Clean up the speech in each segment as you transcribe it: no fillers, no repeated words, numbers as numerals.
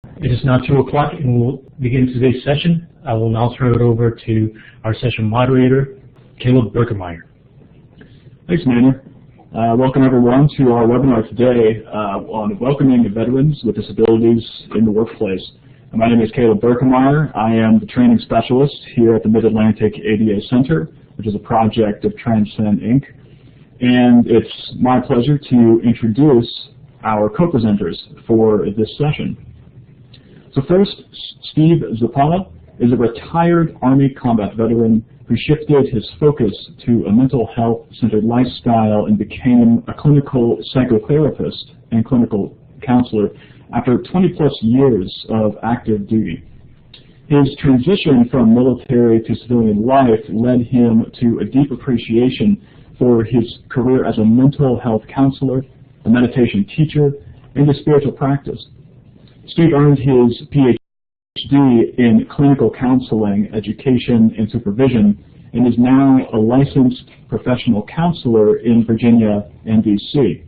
It is now 2 o'clock and we'll begin today's session. I will now turn it over to our session moderator, Caleb Berkemeyer. Thanks, Manny. Welcome everyone to our webinar today on welcoming veterans with disabilities in the workplace. My name is Caleb Berkemeyer. I am the training specialist here at the Mid-Atlantic ADA Center, which is a project of Transcen, Inc. And it's my pleasure to introduce our co-presenters for this session. So first, Steve Zappalla is a retired Army combat veteran who shifted his focus to a mental health-centered lifestyle and became a clinical psychotherapist and clinical counselor after 20-plus years of active duty. His transition from military to civilian life led him to a deep appreciation for his career as a mental health counselor, a meditation teacher, and a spiritual practice. Steve earned his Ph.D. in clinical counseling, education, and supervision, and is now a licensed professional counselor in Virginia and D.C.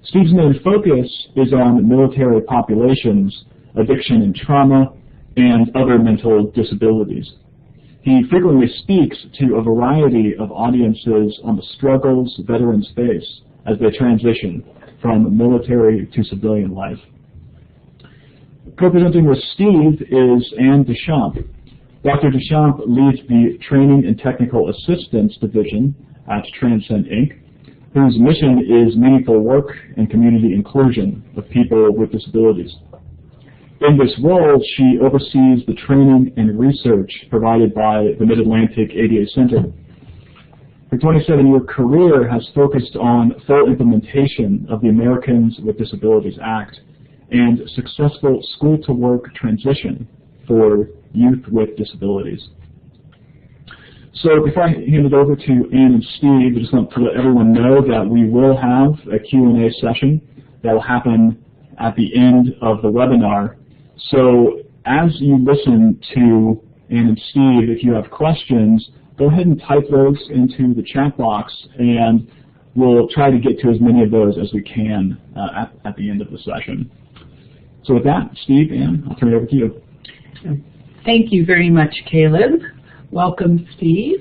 Steve's main focus is on military populations, addiction and trauma, and other mental disabilities. He frequently speaks to a variety of audiences on the struggles veterans face as they transition from military to civilian life. Co-presenting with Steve is Deschamps. Dr. Deschamps leads the Training and Technical Assistance Division at Transcen, Inc., whose mission is meaningful work and community inclusion of people with disabilities. In this role, she oversees the training and research provided by the Mid-Atlantic ADA Center. Her 27-year career has focused on full implementation of the Americans with Disabilities Act and successful school-to-work transition for youth with disabilities. So before I hand it over to Ann and Steve, I just want to let everyone know that we will have a Q&A session that will happen at the end of the webinar. So as you listen to Ann and Steve, if you have questions, go ahead and type those into the chat box, and we'll try to get to as many of those as we can at the end of the session. So with that, Steve, Ann, I'll turn it over to you. Thank you very much, Caleb. Welcome, Steve.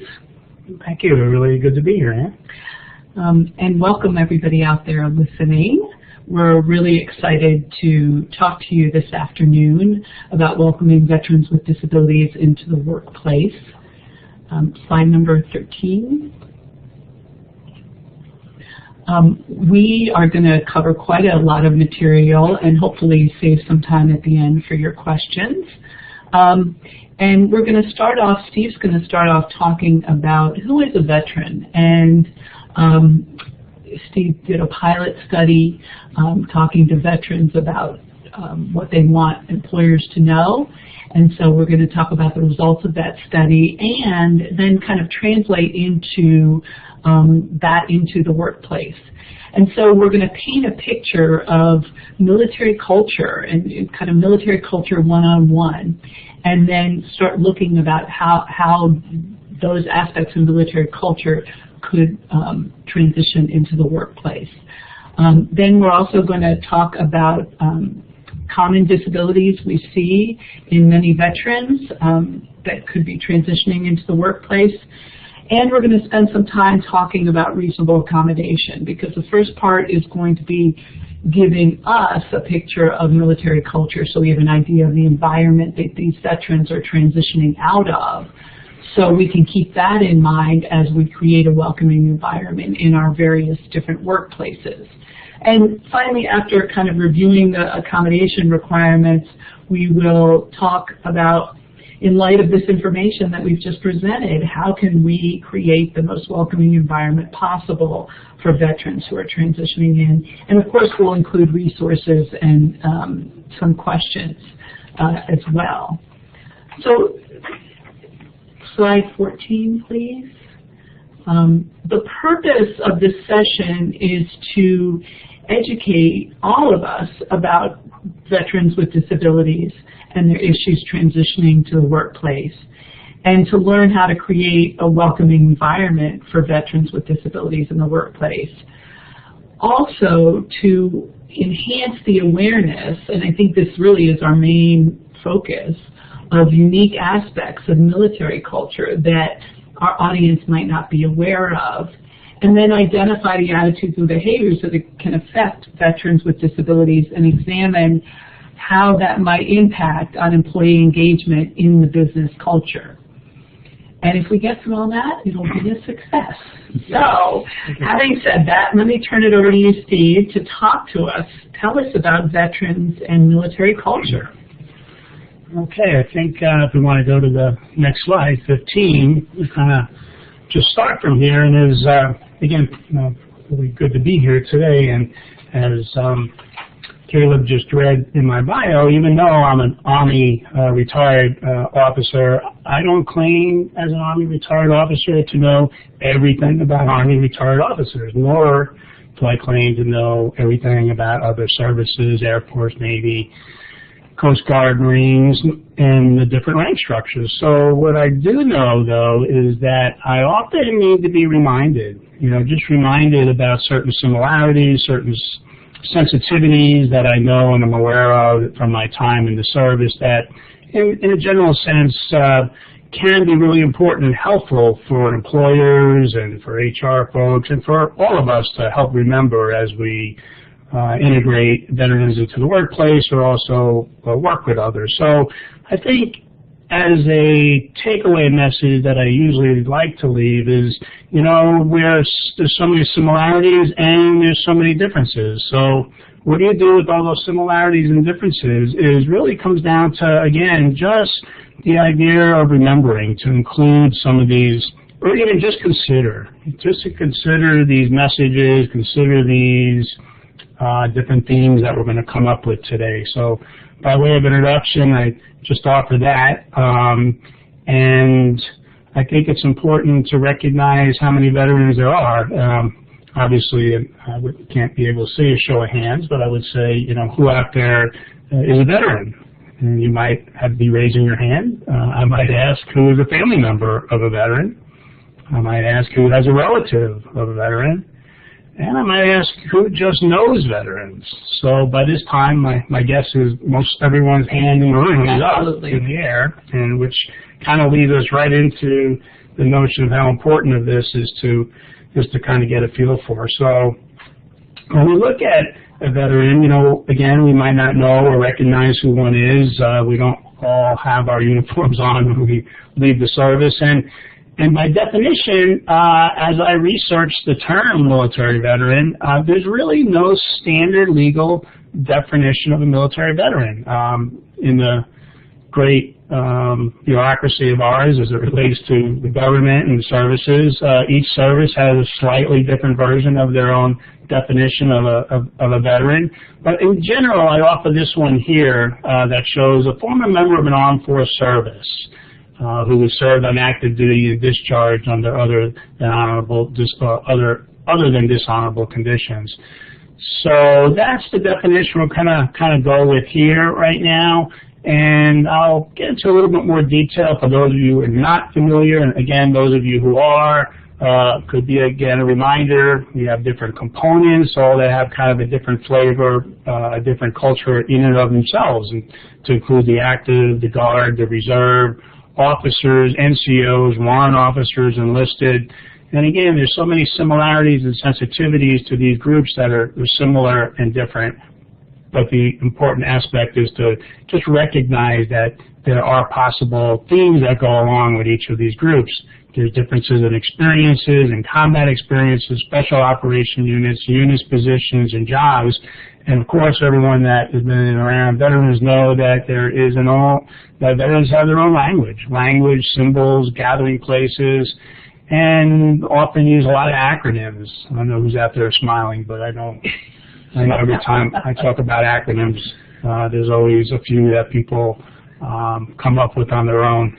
Thank you. Really good to be here, Ann. And welcome everybody out there listening. We're really excited to talk to you this afternoon about welcoming veterans with disabilities into the workplace. Slide number 13. We are going to cover quite a lot of material and hopefully save some time at the end for your questions. And we're going to start off, Steve's going to start off talking about who is a veteran. And Steve did a pilot study talking to veterans about what they want employers to know. And so we're going to talk about the results of that study and then kind of translate into that into the workplace. And so we're going to paint a picture of military culture and kind of military culture one-on-one, and then start looking about how those aspects of military culture could transition into the workplace. Then we're also going to talk about common disabilities we see in many veterans that could be transitioning into the workplace. And we're going to spend some time talking about reasonable accommodation, because the first part is going to be giving us a picture of military culture so we have an idea of the environment that these veterans are transitioning out of, so we can keep that in mind as we create a welcoming environment in our various different workplaces. And finally, after kind of reviewing the accommodation requirements, we will talk about, in light of this information that we've just presented, how can we create the most welcoming environment possible for veterans who are transitioning in. And of course, we'll include resources and some questions as well. So slide 14, please. The purpose of this session is to educate all of us about veterans with disabilities and their issues transitioning to the workplace, and to learn how to create a welcoming environment for veterans with disabilities in the workplace. also to enhance the awareness, and I think this really is our main focus, of unique aspects of military culture that our audience might not be aware of, and then identify the attitudes and behaviors that can affect veterans with disabilities and examine how that might impact on employee engagement in the business culture. And if we get through all that, it'll be a success. So, having said that, let me turn it over to you, Steve, to talk to us. Tell us about veterans and military culture. Okay, I think if we want to go to the next slide, 15, we kind of just start from here. And it was, again, really good to be here today. And as Caleb just read in my bio, even though I'm an Army retired officer, I don't claim as an Army retired officer to know everything about Army retired officers, nor do I claim to know everything about other services, Air Force, Navy, Coast Guard, Marines, and the different rank structures. So what I do know, though, is that I often need to be reminded, just reminded about certain similarities, certain sensitivities that I know and I'm aware of from my time in the service that, in a general sense, can be really important and helpful for employers and for HR folks and for all of us to help remember as we integrate veterans into the workplace or also work with others. So I think as a takeaway message that I usually like to leave is, there's so many similarities and there's so many differences. So what do you do with all those similarities and differences is really comes down to, again, just the idea of remembering to include some of these, or even just to consider these messages, consider these different themes that we're going to come up with today. So by way of introduction, I just offer that. And I think it's important to recognize how many veterans there are. Obviously, I can't be able to see a show of hands, but I would say, who out there is a veteran? And you might be raising your hand. I might ask who is a family member of a veteran. I might ask who has a relative of a veteran. And I might ask who just knows veterans. So by this time, my guess is most everyone's hand in the room is up in the air, and which kind of leads us right into the notion of how important of this is to kind of get a feel for. So when we look at a veteran, again, we might not know or recognize who one is. We don't all have our uniforms on when we leave the service. And by definition, as I researched the term military veteran, there's really no standard legal definition of a military veteran. In the great bureaucracy of ours as it relates to the government and the services, each service has a slightly different version of their own definition of a veteran. But in general, I offer this one here that shows a former member of an armed force service who was served on active duty and discharged under other than dishonorable conditions. So that's the definition we'll kind of go with here right now, and I'll get into a little bit more detail for those of you who are not familiar, and again, those of you who are, could be again a reminder. We have different components, all that have kind of a different flavor, a different culture in and of themselves, and to include the active, the guard, the reserve, officers, NCOs, warrant officers, enlisted. And again, there's so many similarities and sensitivities to these groups that are similar and different. But the important aspect is to just recognize that there are possible themes that go along with each of these groups. There's differences in experiences and combat experiences, special operation units, positions, and jobs. And of course, everyone that has been around veterans know that that veterans have their own language, symbols, gathering places, and often use a lot of acronyms. I don't know who's out there smiling, but I know every time I talk about acronyms, there's always a few that people come up with on their own.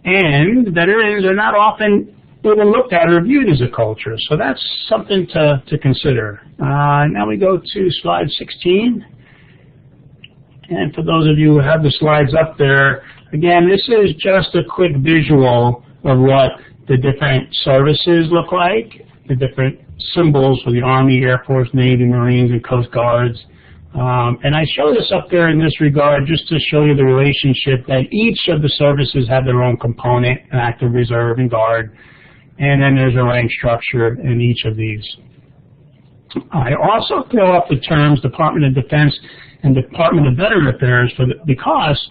And veterans are not often even looked at or viewed as a culture. So that's something to consider. Now we go to slide 16. And for those of you who have the slides up there, again, this is just a quick visual of what the different services look like, the different symbols for the Army, Air Force, Navy, Marines, and Coast Guards. And I show this up there in this regard just to show you the relationship that each of the services have their own component, active, reserve, and guard. And then there's a rank structure in each of these. I also throw up the terms Department of Defense and Department of Veteran Affairs because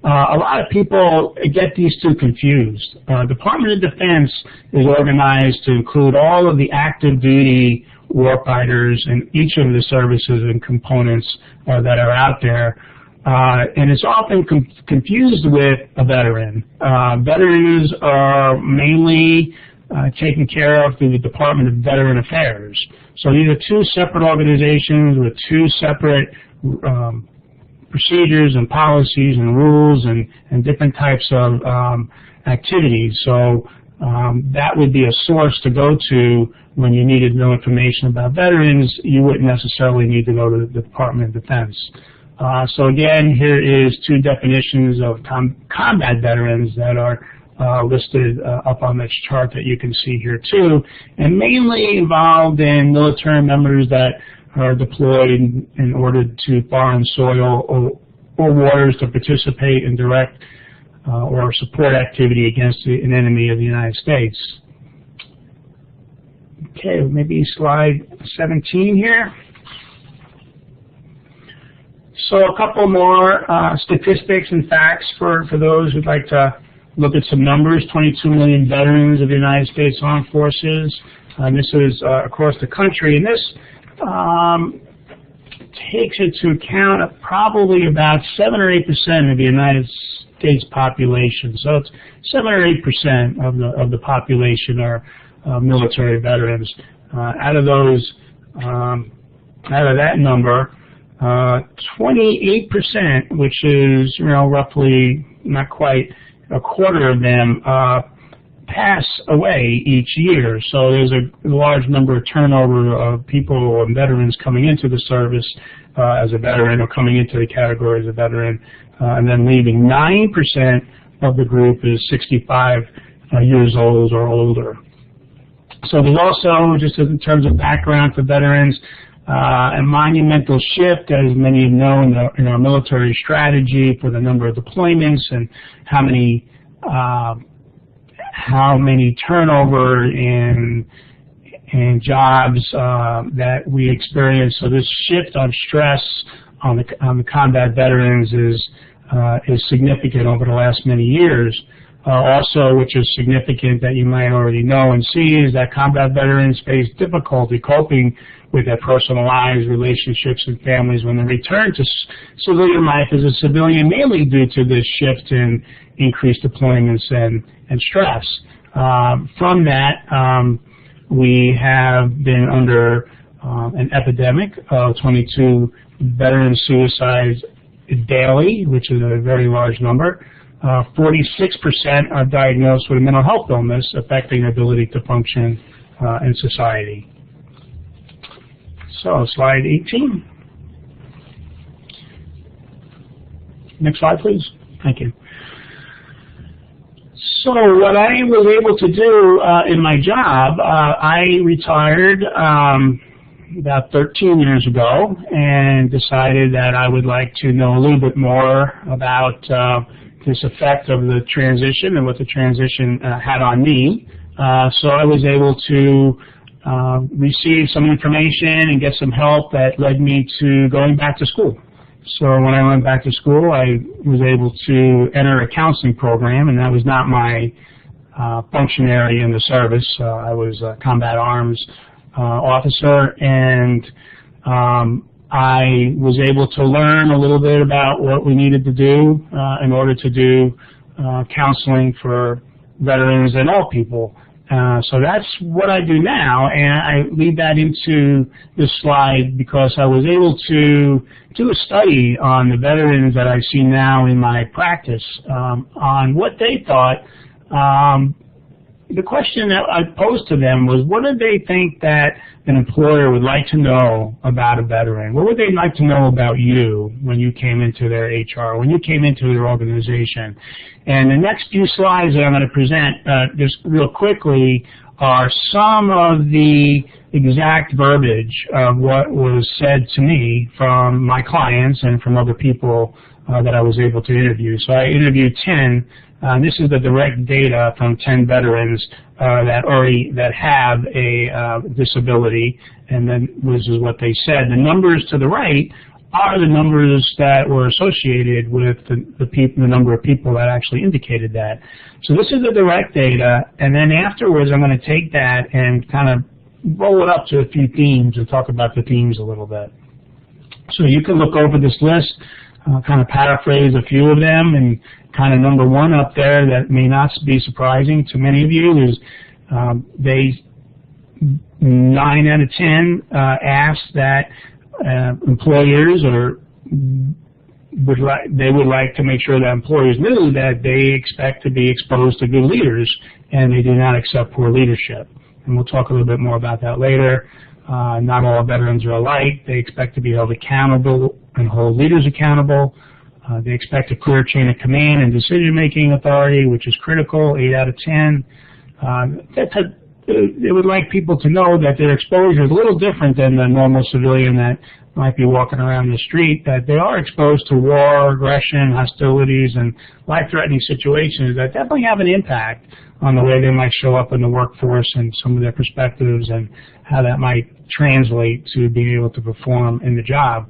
a lot of people get these two confused. Department of Defense is organized to include all of the active duty warfighters in each of the services and components that are out there. And it's often confused with a veteran. Veterans are mainly taken care of through the Department of Veteran Affairs. So these are two separate organizations with two separate procedures and policies and rules and different types of activities. So that would be a source to go to when you needed to know information about veterans. You wouldn't necessarily need to go to the Department of Defense. So again, here is two definitions of combat veterans that are listed up on this chart that you can see here too, and mainly involved in military members that are deployed in order to foreign soil or waters to participate in direct or support activity against an enemy of the United States. Okay, maybe slide 17 here. So a couple more statistics and facts for those who'd like to look at some numbers. 22 million veterans of the United States Armed Forces. This is across the country, and this takes into account probably about 7 or 8% of the United States population. So it's 7 or 8% of the population are military veterans. Out of those, out of that number, 28%, which is roughly not quite a quarter of them, pass away each year. So there's a large number of turnover of people and veterans coming into the service as a veteran or coming into the category as a veteran and then leaving. 9% of the group is 65 years old or older. So there's also, just in terms of background for veterans, a monumental shift, as many of you know, in our military strategy for the number of deployments and how many turnover in jobs that we experience. So this shift on stress on the combat veterans is significant over the last many years. Also, which is significant that you might already know and see, is that combat veterans face difficulty coping with their personal lives, relationships, and families when they return to civilian life as a civilian, mainly due to this shift in increased deployments and stress. From that, we have been under an epidemic of 22 veteran suicides daily, which is a very large number. 46% are diagnosed with a mental health illness affecting their ability to function in society. So, slide 18. Next slide, please. Thank you. So what I was able to do in my job, I retired about 13 years ago and decided that I would like to know a little bit more about this effect of the transition and what the transition had on me. So I was able to receive some information and get some help that led me to going back to school. So when I went back to school, I was able to enter a counseling program, and that was not my functionary in the service. I was a combat arms officer, and I was able to learn a little bit about what we needed to do in order to do counseling for veterans and all people. So that's what I do now, and I lead that into this slide because I was able to do a study on the veterans that I see now in my practice on what they thought the question that I posed to them was, what do they think that an employer would like to know about a veteran? What would they like to know about you when you came into their HR, when you came into their organization? And the next few slides that I'm going to present just real quickly are some of the exact verbiage of what was said to me from my clients and from other people that I was able to interview. So I interviewed 10. This is the direct data from 10 veterans that have a disability, and then this is what they said. The numbers to the right are the numbers that were associated with the number of people that actually indicated that. So this is the direct data, and then afterwards I'm going to take that and kind of roll it up to a few themes and talk about the themes a little bit. So you can look over this list, kind of paraphrase a few of them, and kind of number one up there that may not be surprising to many of you is 9 out of 10 asked that employers would like to make sure that employers knew that they expect to be exposed to good leaders and they do not accept poor leadership. And we'll talk a little bit more about that later. Not all veterans are alike. They expect to be held accountable and hold leaders accountable. They expect a clear chain of command and decision-making authority, which is critical, 8 out of 10. They would like people to know that their exposure is a little different than the normal civilian that might be walking around the street, that they are exposed to war, aggression, hostilities, and life-threatening situations that definitely have an impact on the way they might show up in the workforce and some of their perspectives and how that might translate to being able to perform in the job.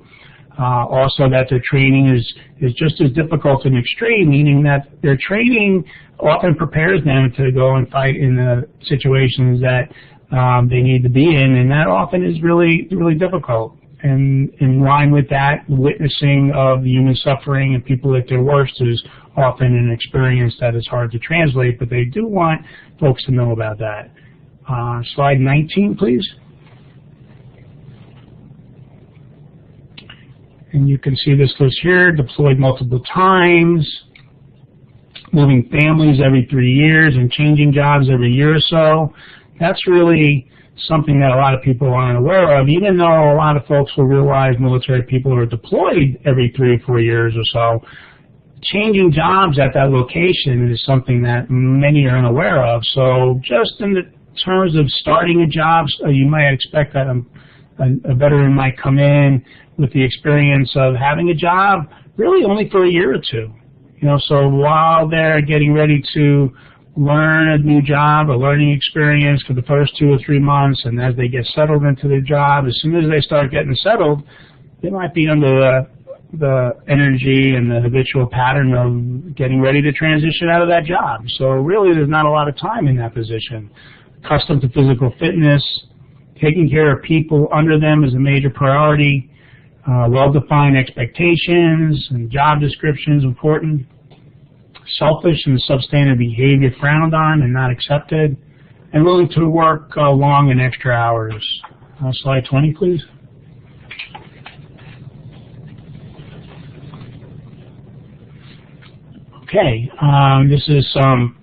Also that their training is just as difficult and extreme, meaning that their training often prepares them to go and fight in the situations that they need to be in, and that often is really, really difficult. And in line with that, witnessing of human suffering and people at their worst is often an experience that is hard to translate, but they do want folks to know about that. Slide 19, please. And you can see this list here, deployed multiple times, moving families every 3 years, and changing jobs every year or so. That's really something that a lot of people aren't aware of, even though a lot of folks will realize military people are deployed every 3 or 4 years or so. Changing jobs at that location is something that many are unaware of. So just in the terms of starting a job, you might expect that a veteran might come in with the experience of having a job really only for a year or two. You know, so while they're getting ready to learn a new job, a learning experience for the first 2 or 3 months, and as they get settled into their job, as soon as they start getting settled, they might be under the energy and the habitual pattern of getting ready to transition out of that job. So really there's not a lot of time in that position. Accustomed to physical fitness, taking care of people under them is a major priority. Well-defined expectations and job descriptions important. Selfish and substandard behavior frowned on and not accepted. And willing to work long and extra hours. Slide 20, please. Okay, this is some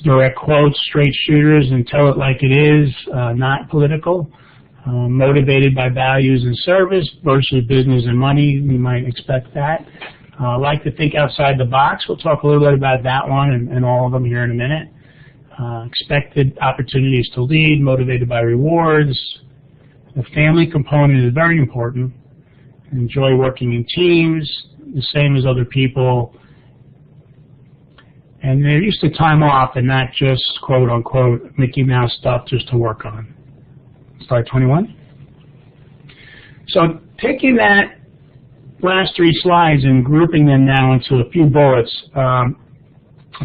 direct quotes, straight shooters and tell it like it is, not political. Motivated by values and service versus business and money, you might expect that. Like to think outside the box. We'll talk a little bit about that one and all of them here in a minute. Expected opportunities to lead, motivated by rewards. The family component is very important. Enjoy working in teams, the same as other people. And they're used to time off and not just quote-unquote Mickey Mouse stuff just to work on. Slide 21. So taking that last 3 slides and grouping them now into a few bullets, I'll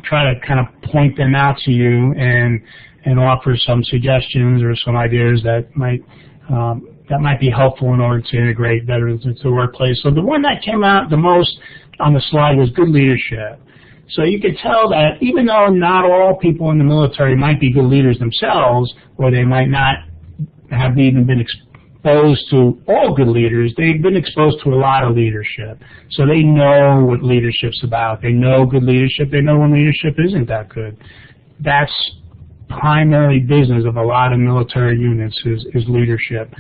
try to kind of point them out to you and offer some suggestions or some ideas that might be helpful in order to integrate veterans into the workplace. So the one that came out the most on the slide was good leadership. So you could tell that even though not all people in the military might be good leaders themselves, or they might not have even been exposed to all good leaders, they've been exposed to a lot of leadership. So they know what leadership's about. They know good leadership. They know when leadership isn't that good. That's primary business of a lot of military units is leadership.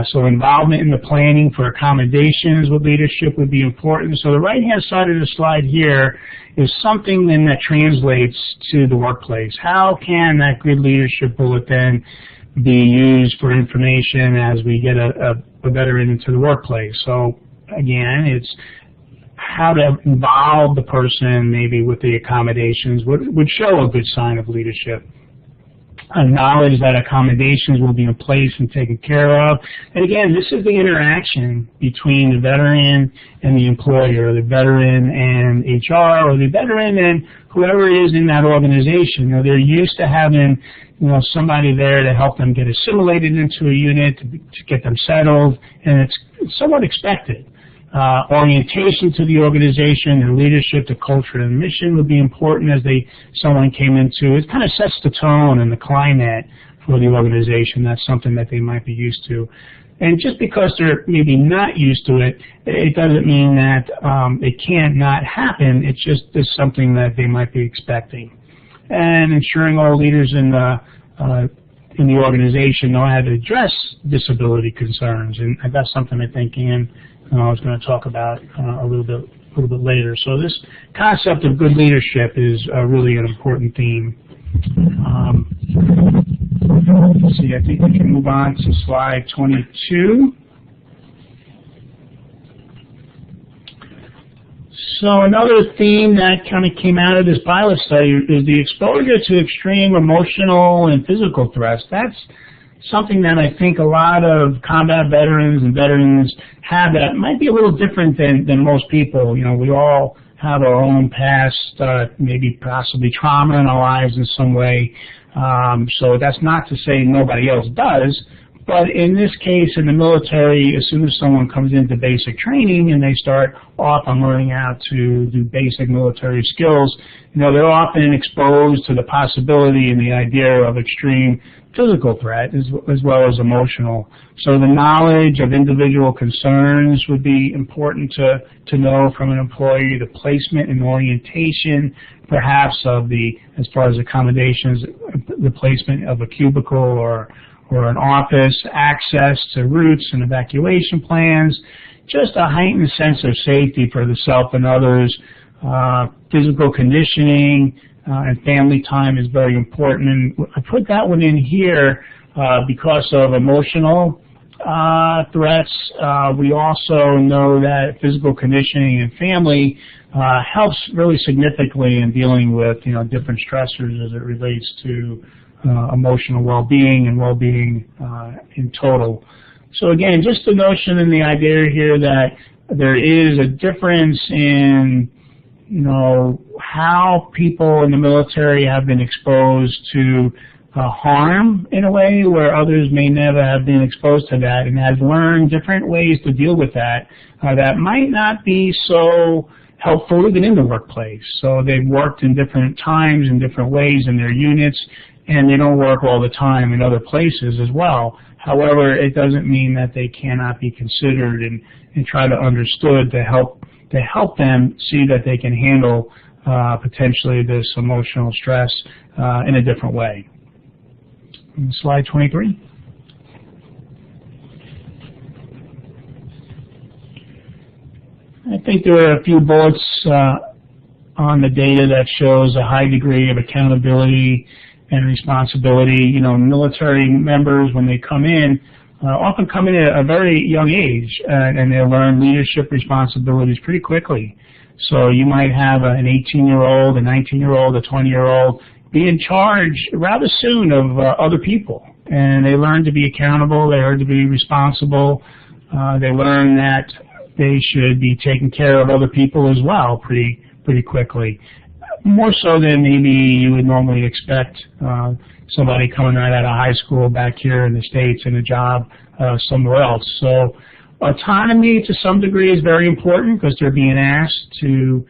So involvement in the planning for accommodations with leadership would be important. So the right-hand side of the slide here is something then that translates to the workplace. How can that good leadership bullet then be used for information as we get a veteran into the workplace? So again, it's how to involve the person maybe with the accommodations would show a good sign of leadership. Knowledge that accommodations will be in place and taken care of. And again, this is the interaction between the veteran and the employer, the veteran and HR, or the veteran and whoever is in that organization. You know, they're used to having, you know, somebody there to help them get assimilated into a unit, to get them settled, and it's somewhat expected. Orientation to the organization, their leadership, the culture, and the mission would be important as someone came into. It kind of sets the tone and the climate for the organization. That's something that they might be used to. And just because they're maybe not used to it, it doesn't mean that it can't not happen. It's just something that they might be expecting. And ensuring all leaders in the organization know how to address disability concerns, and that's something I think I was going to talk about a little bit later. So this concept of good leadership is really an important theme. Let's see, I think we can move on to slide 22. So another theme that kind of came out of this pilot study is the exposure to extreme emotional and physical threats. That's something that I think a lot of combat veterans and veterans have that might be a little different than most people. You know, we all have our own past, maybe possibly trauma in our lives in some way. So that's not to say nobody else does. But in this case, in the military, as soon as someone comes into basic training and they start off on learning how to do basic military skills, you know, they're often exposed to the possibility and the idea of extreme physical threat as well as emotional. So the knowledge of individual concerns would be important to know from an employee, the placement and orientation, perhaps of as far as accommodations, the placement of a cubicle or an office, access to routes and evacuation plans, just a heightened sense of safety for the self and others. Physical conditioning and family time is very important. And I put that one in here because of emotional threats. We also know that physical conditioning and family helps really significantly in dealing with, you know, different stressors as it relates to emotional well-being and well-being in total. So again, just the notion and the idea here that there is a difference in, you know, how people in the military have been exposed to harm in a way where others may never have been exposed to that and have learned different ways to deal with that that might not be so helpful even in the workplace. So they've worked in different times in different ways in their units, and they don't work all the time in other places as well. However, it doesn't mean that they cannot be considered and try to understood to help them see that they can handle potentially this emotional stress in a different way. Slide 23. I think there are a few bullets on the data that shows a high degree of accountability and responsibility. You know, military members, when they come in, often come in at a very young age, and they learn leadership responsibilities pretty quickly. So you might have an 18-year-old, a 19-year-old, a 20-year-old be in charge rather soon of other people, and they learn to be accountable, they learn to be responsible, they learn that they should be taking care of other people as well pretty quickly. More so than maybe you would normally expect somebody coming right out of high school back here in the States in a job somewhere else. So autonomy to some degree is very important because they're being asked to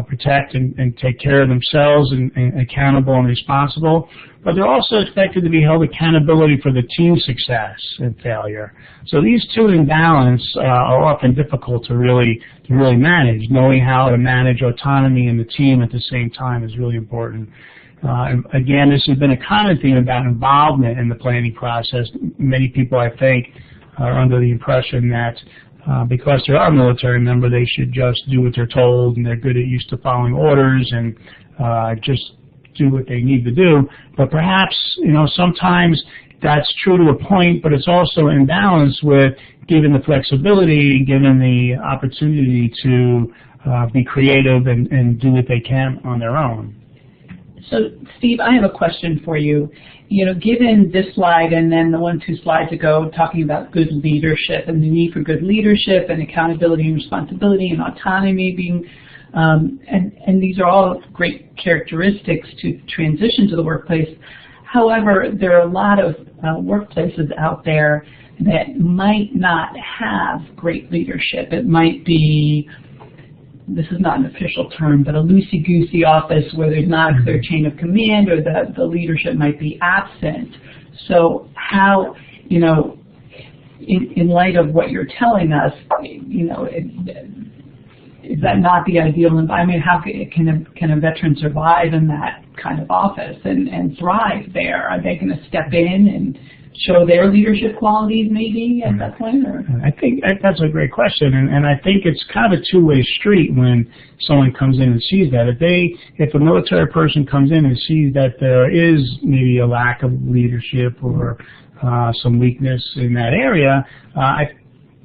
protect and take care of themselves and accountable and responsible. But they're also expected to be held accountability for the team success and failure. So these two in balance are often difficult to really manage. Knowing how to manage autonomy and the team at the same time is really important. Again, this has been a common theme about involvement in the planning process. Many people, I think, are under the impression that because they are a military member, they should just do what they're told, and they're good at used to following orders and just do what they need to do. But perhaps, sometimes that's true to a point, but it's also in balance with given the flexibility, given the opportunity to be creative and do what they can on their own. So, Steve, I have a question for you. Given this slide and then the 2 slides ago talking about good leadership and the need for good leadership and accountability and responsibility and autonomy being, and these are all great characteristics to transition to the workplace. However, there are a lot of workplaces out there that might not have great leadership. It might be, this is not an official term, but a loosey-goosey office where there's not a clear chain of command, or the leadership might be absent. So how, in light of what you're telling us, is that not the ideal environment? How can a veteran survive in that kind of office and thrive there? Are they going to step in and show their leadership qualities maybe at that point? Or? I think that's a great question, and I think it's kind of a two-way street when someone comes in and sees that. If a military person comes in and sees that there is maybe a lack of leadership or some weakness in that area,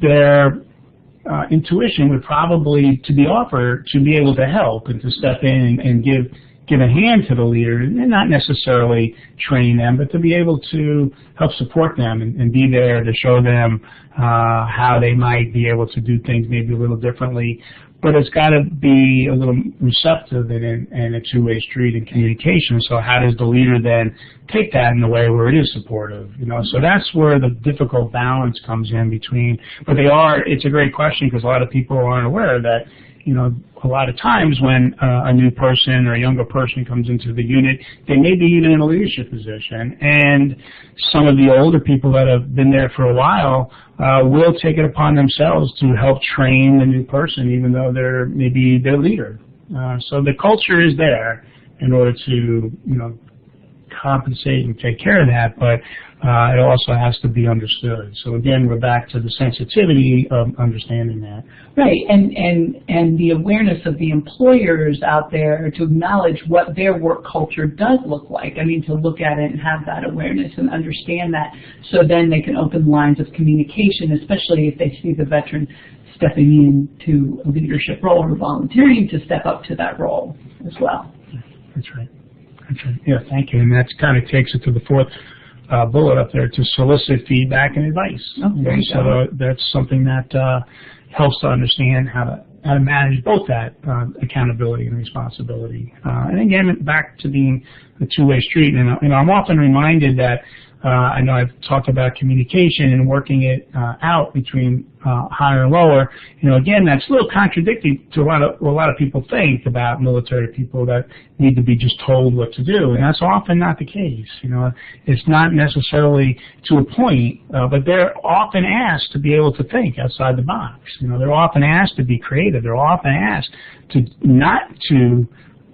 their intuition would probably to be offered to be able to help and to step in and give a hand to the leader, and not necessarily train them, but to be able to help support them and be there to show them how they might be able to do things maybe a little differently. But it's got to be a little receptive and a two-way street in communication. So how does the leader then take that in a way where it is supportive? So that's where the difficult balance comes in between. But it's a great question, because a lot of people aren't aware that, a lot of times when a new person or a younger person comes into the unit, they may be even in a leadership position, and some of the older people that have been there for a while will take it upon themselves to help train the new person, even though they're maybe their leader. So the culture is there in order to, compensate and take care of that, but it also has to be understood. So again, we're back to the sensitivity of understanding that. Right, and the awareness of the employers out there to acknowledge what their work culture does look like. I mean, to look at it and have that awareness and understand that, so then they can open lines of communication, especially if they see the veteran stepping into a leadership role or volunteering to step up to that role as well. That's right. Yeah, thank you. And that kind of takes it to the 4th bullet up there, to solicit feedback and advice. Okay, so that's something that helps to understand how to manage both that accountability and responsibility. And again, back to being a two-way street. And I'm often reminded that I know I've talked about communication and working it out between higher and lower. Again, that's a little contradictory to what a lot of people think about military people, that need to be just told what to do, and that's often not the case. It's not necessarily to a point, but they're often asked to be able to think outside the box. They're often asked to be creative. They're often asked to not to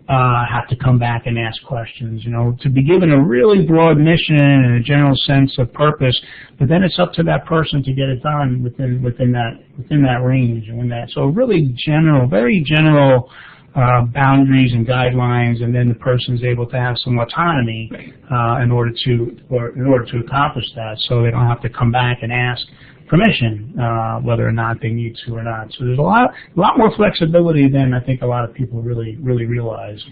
have to come back and ask questions, to be given a really broad mission and a general sense of purpose, but then it's up to that person to get it done within that range and within that. So really general, very general boundaries and guidelines, and then the person's able to have some autonomy in order to accomplish that, so they don't have to come back and ask permission, whether or not they need to or not. So there's a lot more flexibility than I think a lot of people really realize.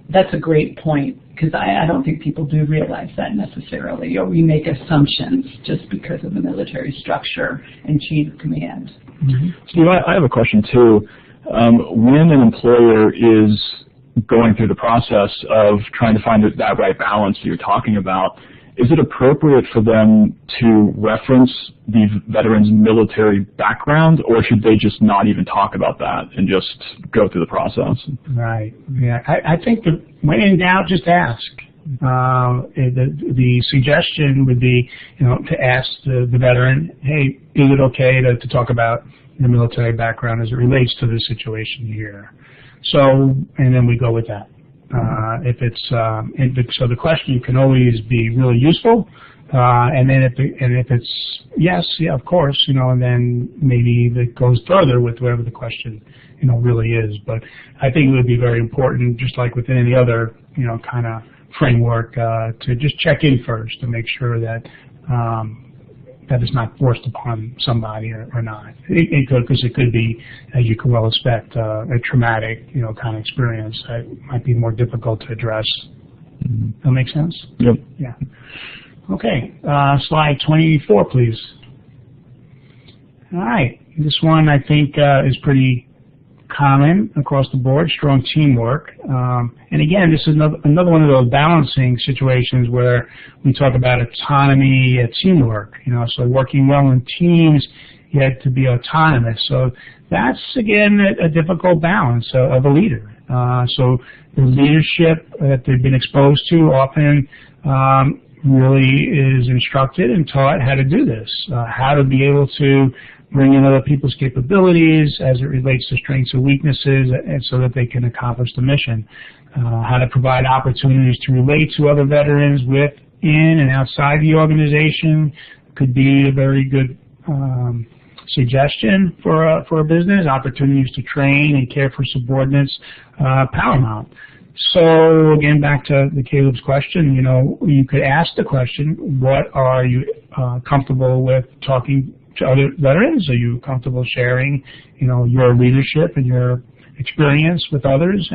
That's a great point, because I don't think people do realize that necessarily, or we make assumptions just because of the military structure and chain of command. Mm-hmm. Steve, I have a question too. When an employer is going through the process of trying to find that right balance that you're talking about, is it appropriate for them to reference the veteran's military background, or should they just not even talk about that and just go through the process? Right. Yeah. I think that when in doubt, just ask. The suggestion would be, to ask the veteran, hey, is it okay to talk about your military background as it relates to the situation here? So, and then we go with that. So the question can always be really useful, and then if it's yes, yeah, of course, and then maybe it goes further with whatever the question, really is. But I think it would be very important, just like within any other, kind of framework, to just check in first to make sure that that it's not forced upon somebody or not. Because it could be, as you could well expect, a traumatic, kind of experience that might be more difficult to address. That make sense? Yep. Yeah. Okay. Slide 24, please. All right. This one I think is pretty common across the board, strong teamwork. And again, this is another one of those balancing situations where we talk about autonomy and teamwork, so working well in teams, yet to be autonomous. So that's, again, a difficult balance of a leader. So the leadership that they've been exposed to often really is instructed and taught how to do this, how to be able to bring in other people's capabilities as it relates to strengths and weaknesses, and so that they can accomplish the mission. How to provide opportunities to relate to other veterans within and outside the organization could be a very good suggestion for a business. Opportunities to train and care for subordinates, paramount. So again, back to Caleb's question, you could ask the question, what are you comfortable with talking to other veterans? Are you comfortable sharing, your leadership and your experience with others?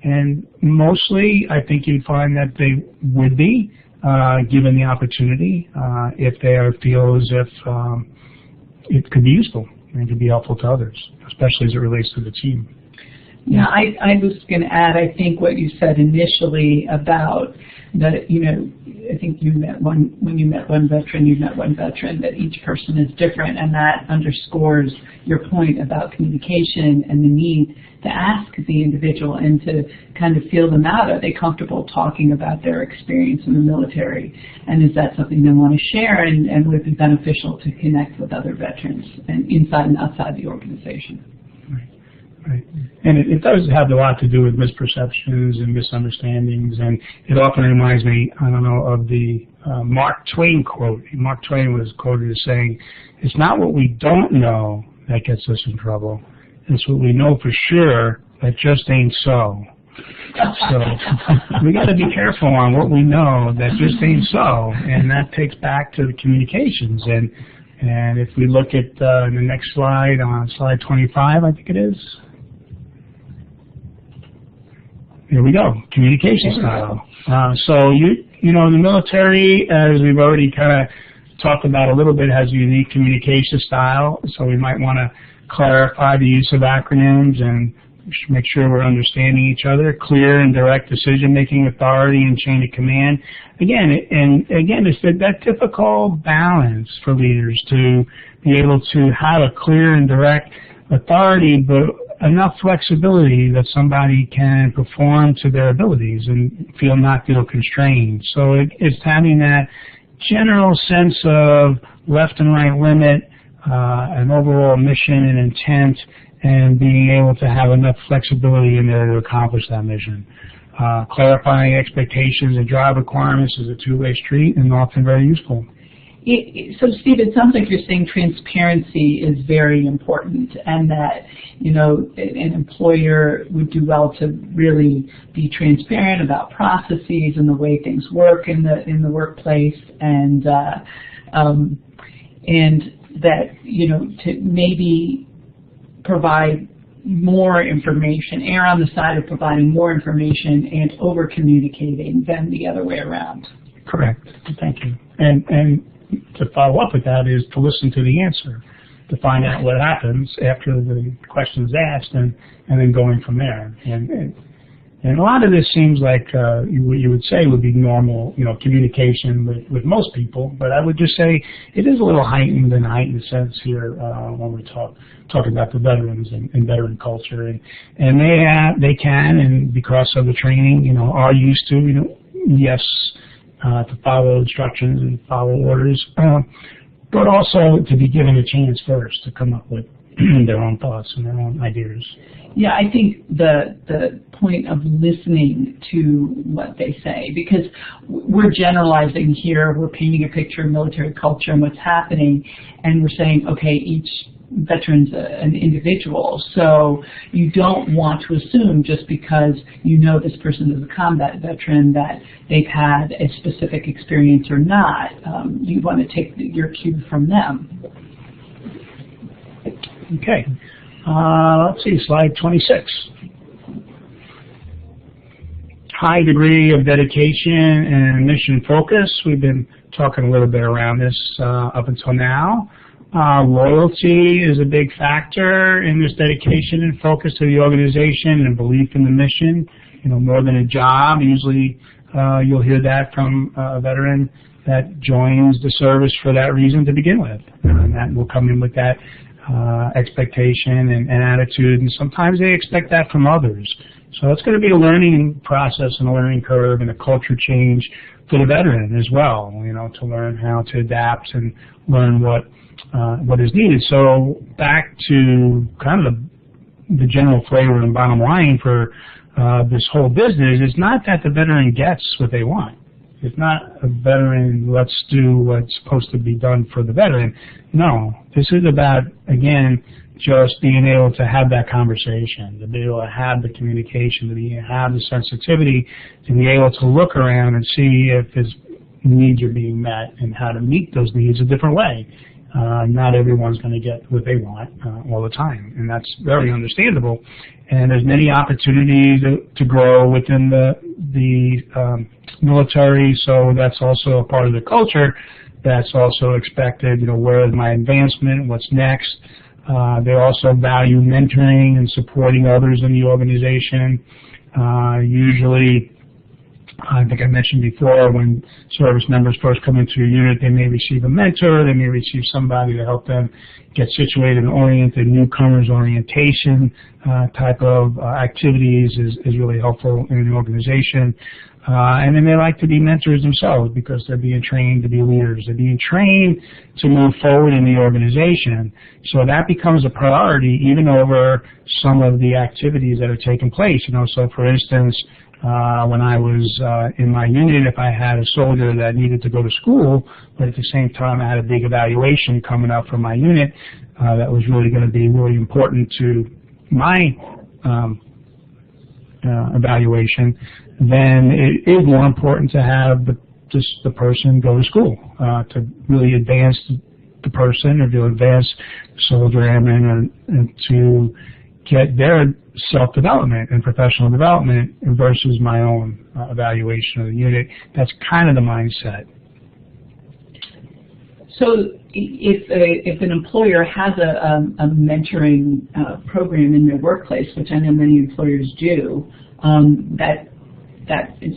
And mostly, I think you'd find that they would be, given the opportunity, if they feel as if it could be useful and could be helpful to others, especially as it relates to the team. Yeah, I was going to add, I think what you said initially about that, I think when you met one veteran, that each person is different, and that underscores your point about communication and the need to ask the individual and to kind of feel them out. Are they comfortable talking about their experience in the military? And is that something they want to share, and would it be beneficial to connect with other veterans and inside and outside the organization? Right. And it does have a lot to do with misperceptions and misunderstandings, and it often reminds me, of the Mark Twain quote. Mark Twain was quoted as saying, "It's not what we don't know that gets us in trouble. It's what we know for sure that just ain't so." So we got to be careful on what we know that just ain't so, and that takes back to the communications. And if we look at the next slide, on slide 25, I think it is. Here we go, communication style. So in the military, as we've already kind of talked about a little bit, has a unique communication style. So we might want to clarify the use of acronyms and make sure we're understanding each other. Clear and direct decision-making authority and chain of command. Again, it's that difficult balance for leaders to be able to have a clear and direct authority, but enough flexibility that somebody can perform to their abilities and not feel constrained. So it's having that general sense of left and right limit, an overall mission and intent, and being able to have enough flexibility in there to accomplish that mission. Clarifying expectations and job requirements is a two-way street and often very useful. So, Steve, it sounds like you're saying transparency is very important, and that an employer would do well to really be transparent about processes and the way things work in the workplace, and that to maybe provide more information, err on the side of providing more information and over communicating than the other way around. Correct. Thank you. And to follow up with that is to listen to the answer, to find out what happens after the question is asked, and then going from there. And a lot of this seems like what you would say would be normal, communication with most people. But I would just say it is a little heightened in a heightened sense here when we talk about the veterans and veteran culture. And they can, and because of the training, are used to, yes, to follow instructions and follow orders, but also to be given a chance first to come up with their own thoughts and their own ideas. Yeah, I think the point of listening to what they say, because we're generalizing here, we're painting a picture of military culture and what's happening, and we're saying, okay, each veteran's an individual, so you don't want to assume just because you know this person is a combat veteran that they've had a specific experience or not. You want to take your cue from them. Okay. Let's see, slide 26. High degree of dedication and mission focus. We've been talking a little bit around this up until now. Loyalty is a big factor in this dedication and focus to the organization and belief in the mission. You know, more than a job. Usually you'll hear that from a veteran that joins the service for that reason to begin with. And that will come in with that expectation and attitude, and sometimes they expect that from others. So it's going to be a learning process and a learning curve and a culture change for the veteran as well, you know, to learn how to adapt and learn what is needed. So back to kind of the general flavor and bottom line for this whole business is not that the veteran gets what they want. It's not a veteran, let's do what's supposed to be done for the veteran. No, this is about, again, just being able to have that conversation, to be able to have the communication, to have the sensitivity, to be able to look around and see if his needs are being met and how to meet those needs a different way. Not everyone's going to get what they want all the time, and that's very understandable. And there's many opportunities to grow within the military, so that's also a part of the culture that's also expected. You know, where is my advancement? What's next? They also value mentoring and supporting others in the organization. Usually, I think I mentioned before, when service members first come into a unit, they may receive a mentor, they may receive somebody to help them get situated and oriented. Newcomers orientation type of activities is really helpful in an organization. And then they like to be mentors themselves because they're being trained to be leaders. They're being trained to move forward in the organization. So that becomes a priority even over some of the activities that are taking place. You know, so for instance, when I was in my unit, if I had a soldier that needed to go to school, but at the same time I had a big evaluation coming up for my unit that was really going to be really important to my evaluation, then it is more important to have the person go to school to really advance the person, or to advance the soldier and to get their self-development and professional development versus my own evaluation of the unit. That's kind of the mindset. So if an employer has a mentoring program in their workplace, which I know many employers do, that is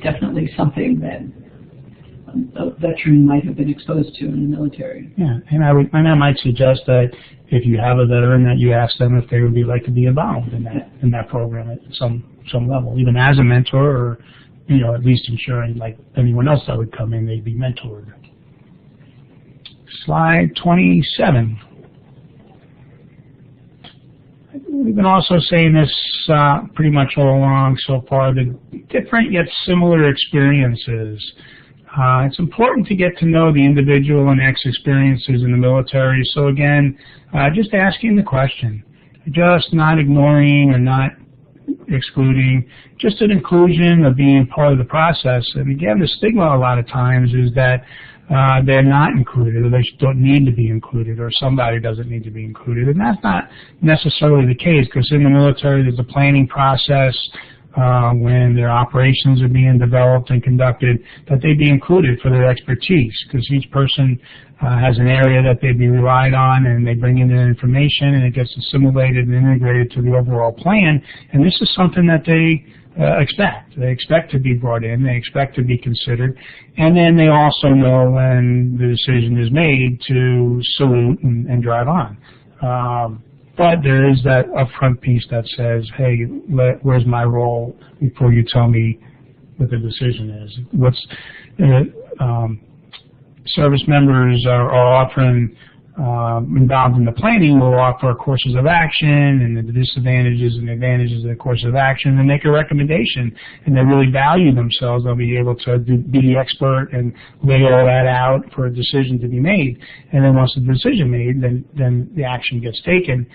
definitely something that a veteran might have been exposed to in the military. Yeah, and I might suggest that if you have a veteran, that you ask them if they would like to be involved in that program at some level, even as a mentor, or you know, at least ensuring like anyone else that would come in, they'd be mentored. Slide 27. We've been also saying this pretty much all along so far, the different yet similar experiences. It's important to get to know the individual and experiences in the military. So again, just asking the question, just not ignoring or not excluding, just an inclusion of being part of the process. And again, the stigma a lot of times is that they're not included, or they don't need to be included, or somebody doesn't need to be included. And that's not necessarily the case, because in the military there's a planning process when their operations are being developed and conducted, that they be included for their expertise, because each person has an area that they be relied on, and they bring in their information, and it gets assimilated and integrated to the overall plan. And this is something that they expect. They expect to be brought in. They expect to be considered. And then they also know when the decision is made to salute and drive on. But there is that upfront piece that says, hey, where's my role before you tell me what the decision is. Service members are often involved in the planning will offer courses of action and the disadvantages and advantages of the course of action and make a recommendation. And they really value themselves. They'll be able to be the expert and lay all that out for a decision to be made. And then once the decision made, then the action gets taken.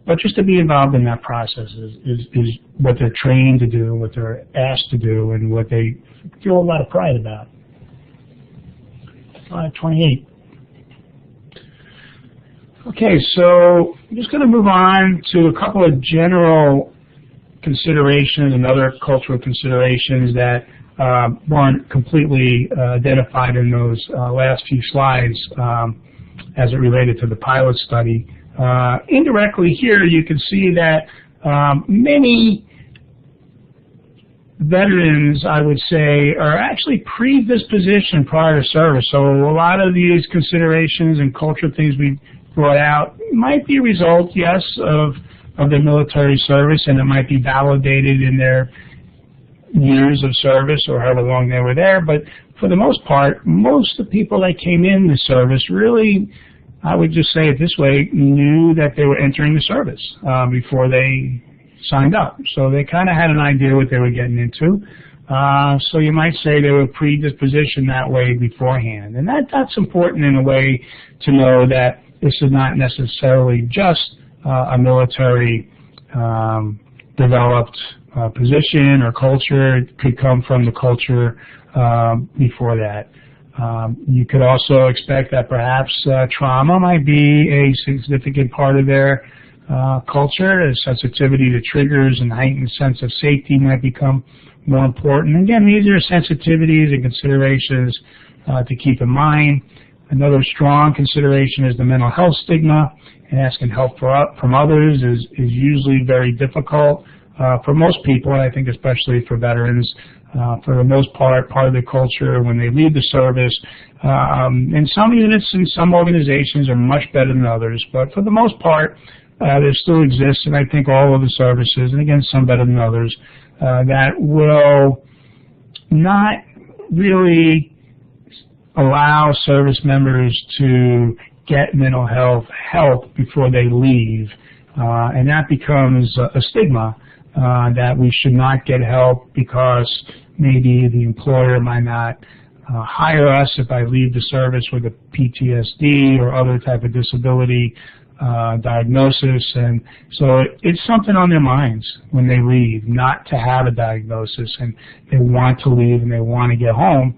But just to be involved in that process is what they're trained to do, what they're asked to do, and what they feel a lot of pride about. Slide 28. Okay, so I'm just going to move on to a couple of general considerations and other cultural considerations that weren't completely identified in those last few slides as it related to the pilot study. Indirectly here you can see that many veterans, I would say, are actually predispositioned prior to service. So a lot of these considerations and cultural things we brought out might be a result, yes, of their military service, and it might be validated in their years of service or however long they were there. But for the most part, most of the people that came in the service really, I would just say it this way, knew that they were entering the service before they signed up. So they kind of had an idea what they were getting into. So you might say they were predispositioned that way beforehand. And that's important in a way to know that this is not necessarily just a military developed position or culture. It could come from the culture before that. You could also expect that perhaps trauma might be a significant part of their culture. A sensitivity to triggers and heightened sense of safety might become more important. Again, these are sensitivities and considerations to keep in mind. Another strong consideration is the mental health stigma, and asking help from others is usually very difficult for most people, and I think especially for veterans. For the most part of the culture when they leave the service. And some units and some organizations are much better than others, but for the most part, there still exists, and I think all of the services, and again, some better than others, that will not really allow service members to get mental health help before they leave. And that becomes a stigma that we should not get help because maybe the employer might not hire us if I leave the service with a PTSD or other type of disability diagnosis. And so it's something on their minds when they leave, not to have a diagnosis, and they want to leave and they want to get home.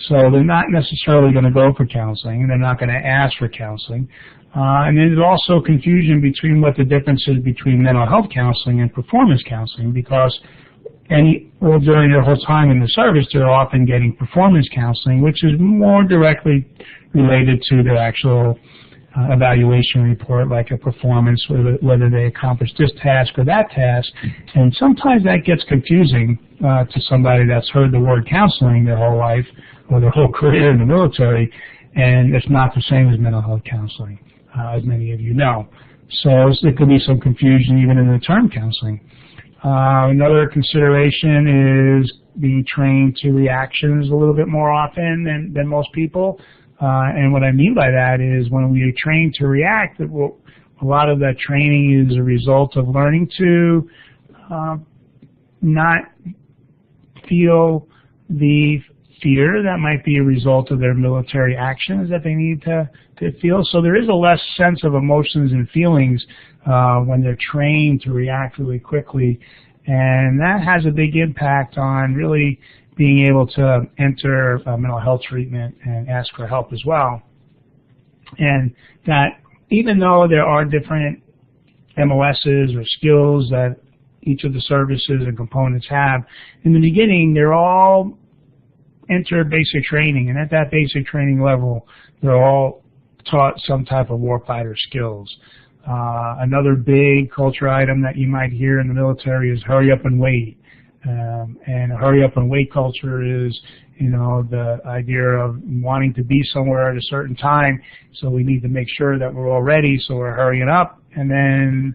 So they're not necessarily going to go for counseling, and they're not going to ask for counseling. And there's also confusion between what the difference is between mental health counseling and performance counseling, because during their whole time in the service, they're often getting performance counseling, which is more directly related to their actual evaluation report, like a performance, whether they accomplished this task or that task. And sometimes that gets confusing to somebody that's heard the word counseling their whole life or their whole career in the military, and it's not the same as mental health counseling, as many of you know. So there could be some confusion even in the term counseling. Another consideration is being trained to reactions a little bit more often than most people. And what I mean by that is when we are trained to react, a lot of that training is a result of learning to not feel the fear that might be a result of their military actions that they need to feel. So there is a less sense of emotions and feelings when they're trained to react really quickly. And that has a big impact on really being able to enter mental health treatment and ask for help as well. And that even though there are different MOSs or skills that each of the services and components have, in the beginning they're all enter basic training, and at that basic training level they're all taught some type of warfighter skills. Another big culture item that you might hear in the military is hurry up and wait. And a hurry up and wait culture is, the idea of wanting to be somewhere at a certain time, so we need to make sure that we're all ready, so we're hurrying up, and then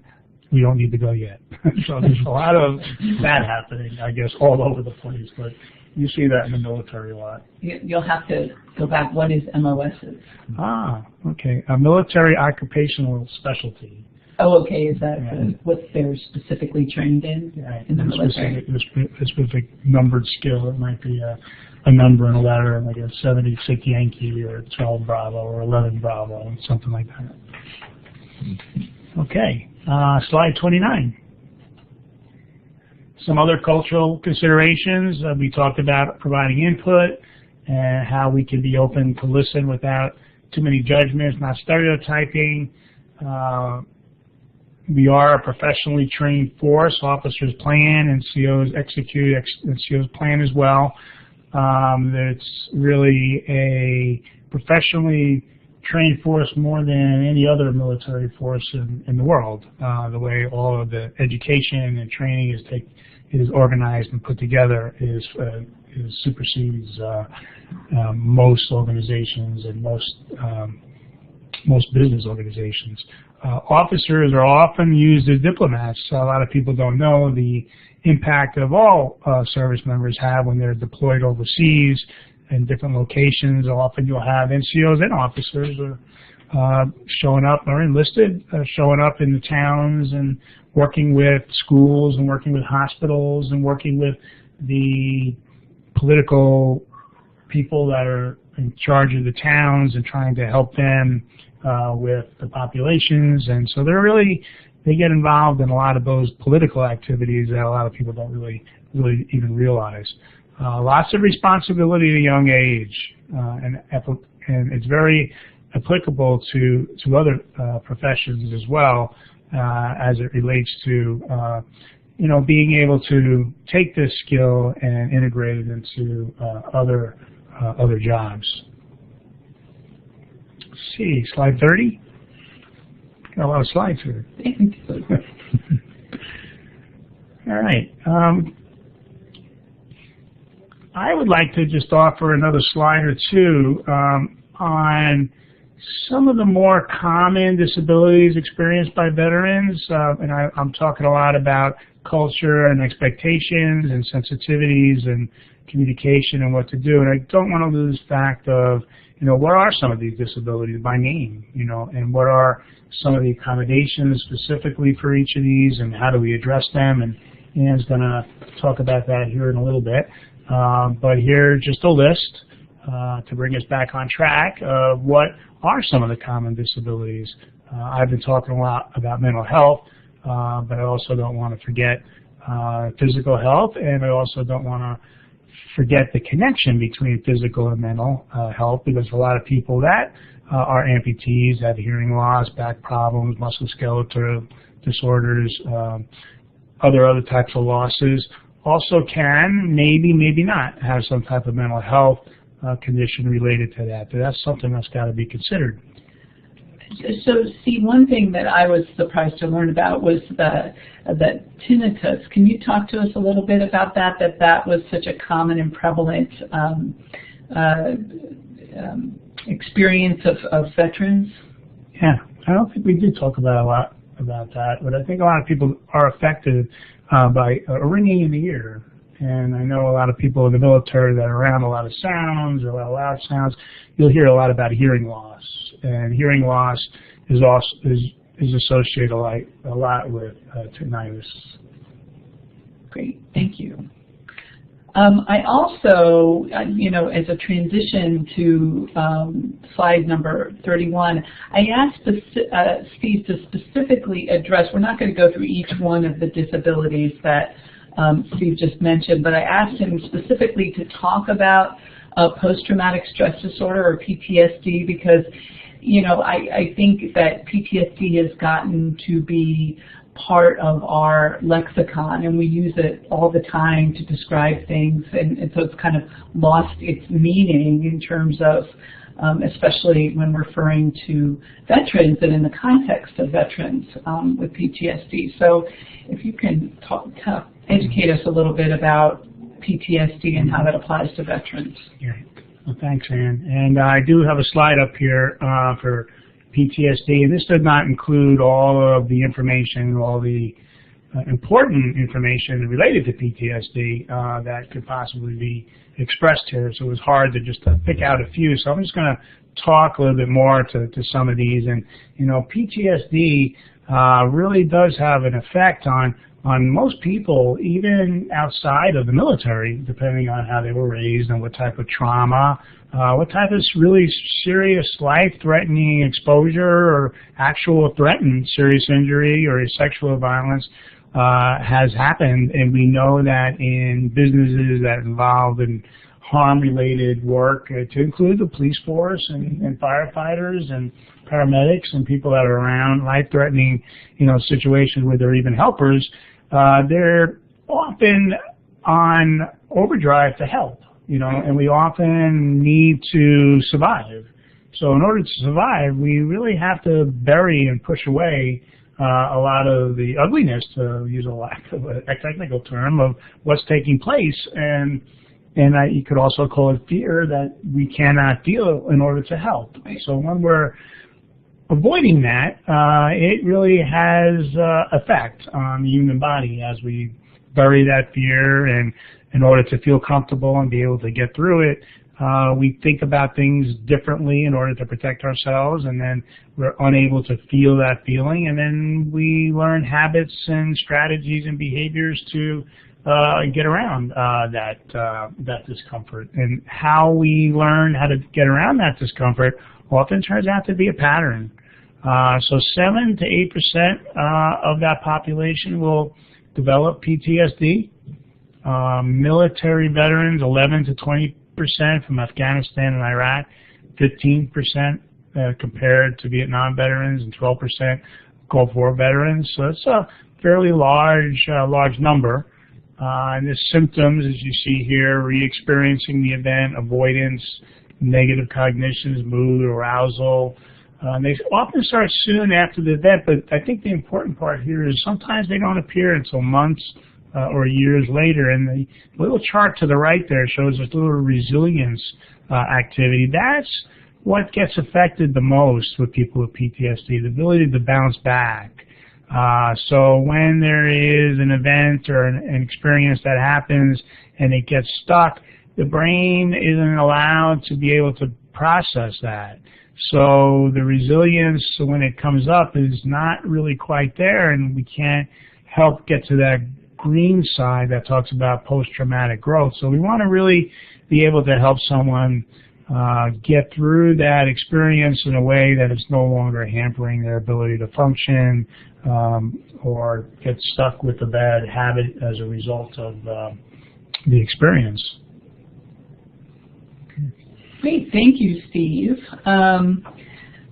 we don't need to go yet. So there's a lot of that happening, I guess, all over the place. But you see that in the military a lot. You'll have to go back. What is MOSs? Ah, okay. A military occupational specialty. Oh, okay. Is that what they're specifically trained in? Yeah, in the military? A specific numbered skill. It might be a number in a letter, like a 76 Yankee or 12 Bravo or 11 Bravo, something like that. Okay. Slide 29. Some other cultural considerations. We talked about providing input and how we can be open to listen without too many judgments, not stereotyping. We are a professionally trained force. Officers plan and COs execute, and COs plan as well. It's really a professionally trained force more than any other military force in the world. The way all of the education and training is organized and put together is supersedes most organizations and most business organizations. Officers are often used as diplomats. So a lot of people don't know the impact of all service members have when they're deployed overseas in different locations. Often you'll have NCOs and officers showing up or enlisted, showing up in the towns and working with schools and working with hospitals and working with the political people that are in charge of the towns and trying to help them with the populations. And so they get involved in a lot of those political activities that a lot of people don't really even realize. Lots of responsibility at a young age, and it's very applicable to other professions as well, as it relates to being able to take this skill and integrate it into other jobs. Let's see, slide 30. Got a lot of slides here. All right. I would like to just offer another slide or two on some of the more common disabilities experienced by veterans. And I'm talking a lot about culture and expectations and sensitivities and communication and what to do. And I don't want to lose fact of, what are some of these disabilities by name, and what are some of the accommodations specifically for each of these, and how do we address them? And Ann's going to talk about that here in a little bit. But here, just a list to bring us back on track of what are some of the common disabilities. I've been talking a lot about mental health, but I also don't want to forget physical health, and I also don't want to forget the connection between physical and mental health, because a lot of people that are amputees have hearing loss, back problems, musculoskeletal disorders, other types of losses. Also can, maybe not, have some type of mental health condition related to that. But that's something that's got to be considered. So, see, one thing that I was surprised to learn about was that tinnitus. Can you talk to us a little bit about that was such a common and prevalent experience of veterans? Yeah, I don't think we did talk about a lot about that, but I think a lot of people are affected by a ringing in the ear. And I know a lot of people in the military that are around a lot of sounds or a lot of loud sounds. You'll hear a lot about hearing loss, and hearing loss is associated a lot with tinnitus. Great, thank you. I also, as a transition to slide number 31, I asked Steve to specifically address. We're not going to go through each one of the disabilities that Steve just mentioned, but I asked him specifically to talk about post-traumatic stress disorder, or PTSD, because, I think that PTSD has gotten to be part of our lexicon, and we use it all the time to describe things, and so it's kind of lost its meaning in terms of, especially when referring to veterans and in the context of veterans with PTSD. So if you can educate us a little bit about PTSD and how that applies to veterans. Yeah. Well, thanks, Ann. And I do have a slide up here for PTSD, and this does not include all of the information, all the important information related to PTSD that could possibly be expressed here. So it was hard to just pick out a few. So I'm just going to talk a little bit more to some of these. And PTSD really does have an effect on most people, even outside of the military, depending on how they were raised and what type of trauma, what type of really serious life-threatening exposure or actual threatened serious injury or sexual violence has happened. And we know that in businesses that involve in harm-related work, to include the police force and firefighters and paramedics and people that are around life-threatening, situations where they're even helpers, they're often on overdrive to help, and we often need to survive. So in order to survive, we really have to bury and push away a lot of the ugliness, to use a lack of a technical term, of what's taking place, and you could also call it fear that we cannot deal in order to help. So when we're avoiding that, it really has effect on the human body as we bury that fear, and in order to feel comfortable and be able to get through it, we think about things differently in order to protect ourselves, and then we're unable to feel that feeling, and then we learn habits and strategies and behaviors to get around that discomfort. And how we learn how to get around that discomfort often turns out to be a pattern. So 7 to 8% of that population will develop PTSD. Military veterans, 11 to 20% from Afghanistan and Iraq, 15% compared to Vietnam veterans, and 12% Gulf War veterans. So it's a fairly large number. And the symptoms, as you see here, re-experiencing the event, avoidance, negative cognitions, mood, arousal. They often start soon after the event, but I think the important part here is sometimes they don't appear until months or years later. And the little chart to the right there shows this little resilience activity. That's what gets affected the most with people with PTSD, the ability to bounce back. So when there is an event or an experience that happens and it gets stuck, the brain isn't allowed to be able to process that. So the resilience, when it comes up, is not really quite there, and we can't help get to that green side that talks about post-traumatic growth. So we want to really be able to help someone get through that experience in a way that is no longer hampering their ability to function or get stuck with a bad habit as a result of the experience. Great, thank you, Steve.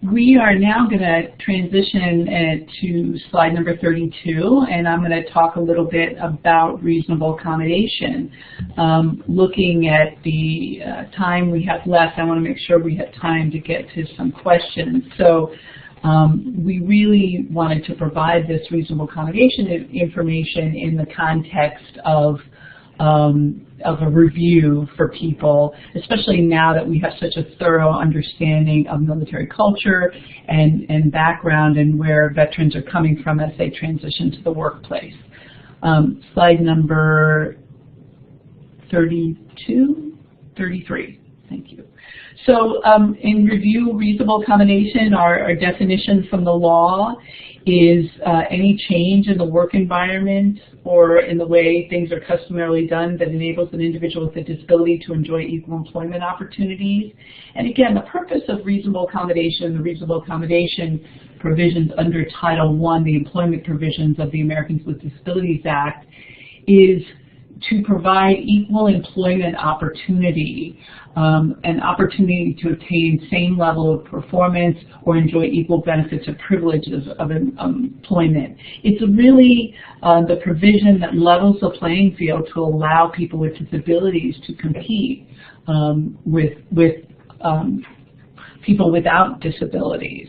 We are now going to transition to slide number 32, and I'm going to talk a little bit about reasonable accommodation. Looking at the time we have left, I want to make sure we have time to get to some questions. So we really wanted to provide this reasonable accommodation information in the context of a review for people, especially now that we have such a thorough understanding of military culture and background and where veterans are coming from as they transition to the workplace. Slide number 33. Thank you. So in review, reasonable accommodation, our definition from the law is any change in the work environment or in the way things are customarily done that enables an individual with a disability to enjoy equal employment opportunities. And again, the purpose of reasonable accommodation, the reasonable accommodation provisions under Title I, the employment provisions of the Americans with Disabilities Act, is to provide equal employment opportunity, an opportunity to obtain same level of performance or enjoy equal benefits or privileges of employment. It's really the provision that levels the playing field to allow people with disabilities to compete with people without disabilities.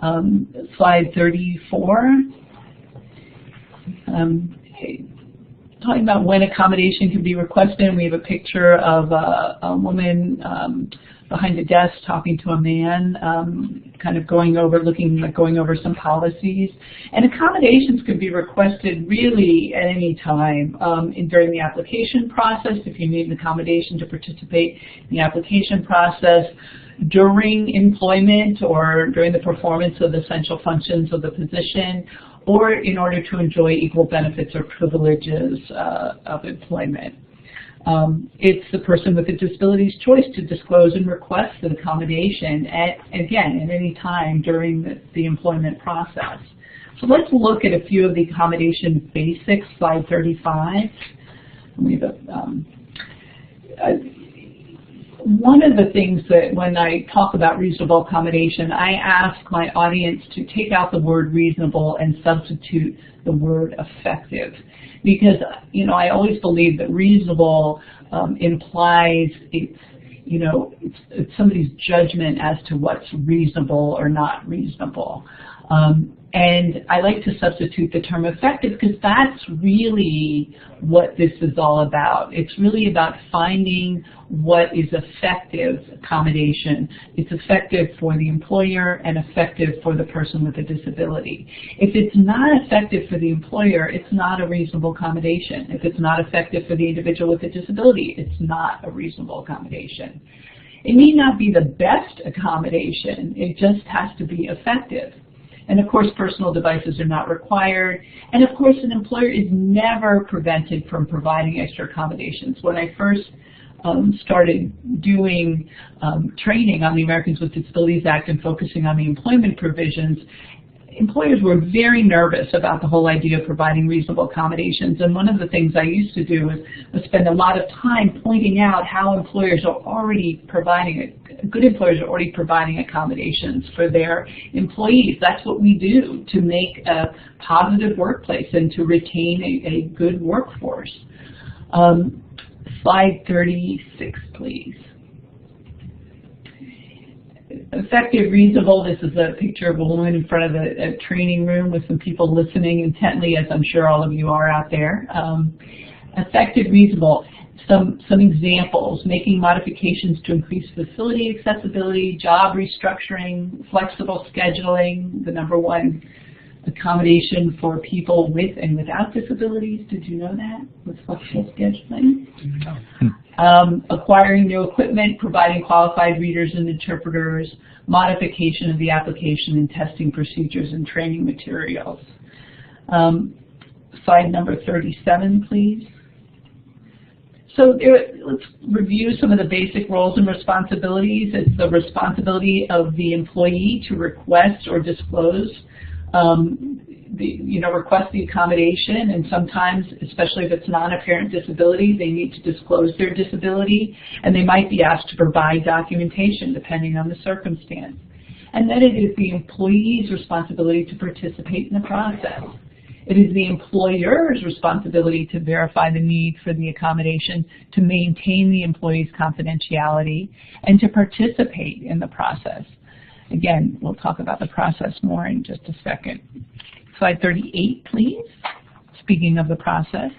Slide 34. talking about when accommodation can be requested. We have a picture of a woman behind a desk talking to a man, kind of going over some policies. And accommodations can be requested really at any time during the application process, if you need an accommodation to participate in the application process, during employment or during the performance of the essential functions of the position, or in order to enjoy equal benefits or privileges of employment. It's the person with a disability's choice to disclose and request an accommodation, again, at any time during the employment process. So let's look at a few of the accommodation basics, slide 35. We have one of the things that when I talk about reasonable accommodation, I ask my audience to take out the word reasonable and substitute the word effective. Because, I always believe that reasonable implies it's somebody's judgment as to what's reasonable or not reasonable. And I like to substitute the term effective because that's really what this is all about. It's really about finding what is effective accommodation. It's effective for the employer and effective for the person with a disability. If it's not effective for the employer, it's not a reasonable accommodation. If it's not effective for the individual with a disability, it's not a reasonable accommodation. It need not be the best accommodation. It just has to be effective. And of course, personal devices are not required. And of course, an employer is never prevented from providing extra accommodations. When I first started doing training on the Americans with Disabilities Act and focusing on the employment provisions, employers were very nervous about the whole idea of providing reasonable accommodations. And one of the things I used to do was spend a lot of time pointing out how employers are already providing good employers are already providing accommodations for their employees. That's what we do to make a positive workplace and to retain a good workforce. Slide 36, please. Effective, reasonable. This is a picture of a woman in front of a training room with some people listening intently, as I'm sure all of you are out there. Effective, reasonable. Some examples: making modifications to increase facility accessibility, job restructuring, flexible scheduling, the #1 accommodation for people with and without disabilities. Did you know that? With flexible scheduling? No. Acquiring new equipment, providing qualified readers and interpreters, modification of the application and testing procedures and training materials. Slide number 37, please. So let's review some of the basic roles and responsibilities. It's the responsibility of the employee to request or disclose, request the accommodation, and sometimes, especially if it's non-apparent disability, they need to disclose their disability, and they might be asked to provide documentation depending on the circumstance. And then it is the employee's responsibility to participate in the process. It is the employer's responsibility to verify the need for the accommodation, to maintain the employee's confidentiality, and to participate in the process. Again, we'll talk about the process more in just a second. Slide 38, please. Speaking of the process,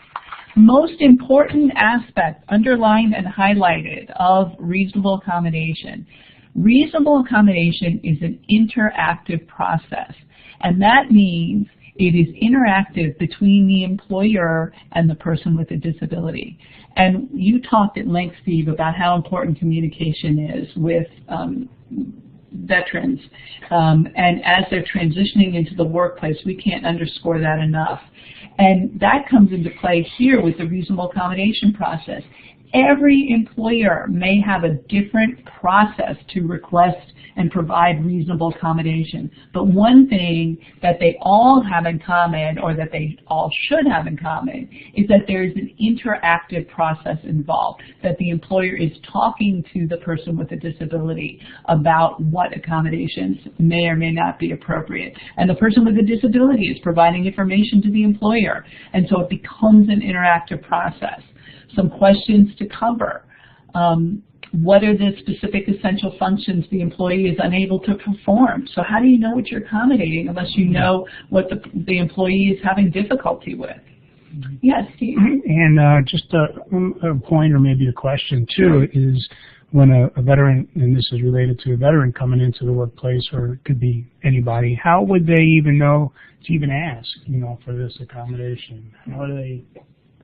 most important aspect underlined and highlighted of reasonable accommodation. Reasonable accommodation is an interactive process, and that means it is interactive between the employer and the person with a disability. And you talked at length, Steve, about how important communication is with veterans. And as they're transitioning into the workplace, we can't underscore that enough. And that comes into play here with the reasonable accommodation process. Every employer may have a different process to request and provide reasonable accommodation. But one thing that they all have in common, or that they all should have in common, is that there is an interactive process involved, that the employer is talking to the person with a disability about what accommodations may or may not be appropriate. And the person with a disability is providing information to the employer. And so it becomes an interactive process. Some questions to cover. What are the specific essential functions the employee is unable to perform? So how do you know what you're accommodating unless you know what the employee is having difficulty with? Yes, Steve. And just a point, or maybe a question too, is when a veteran, and this is related to a veteran coming into the workplace, or it could be anybody, how would they even know to even ask, for this accommodation? How do they?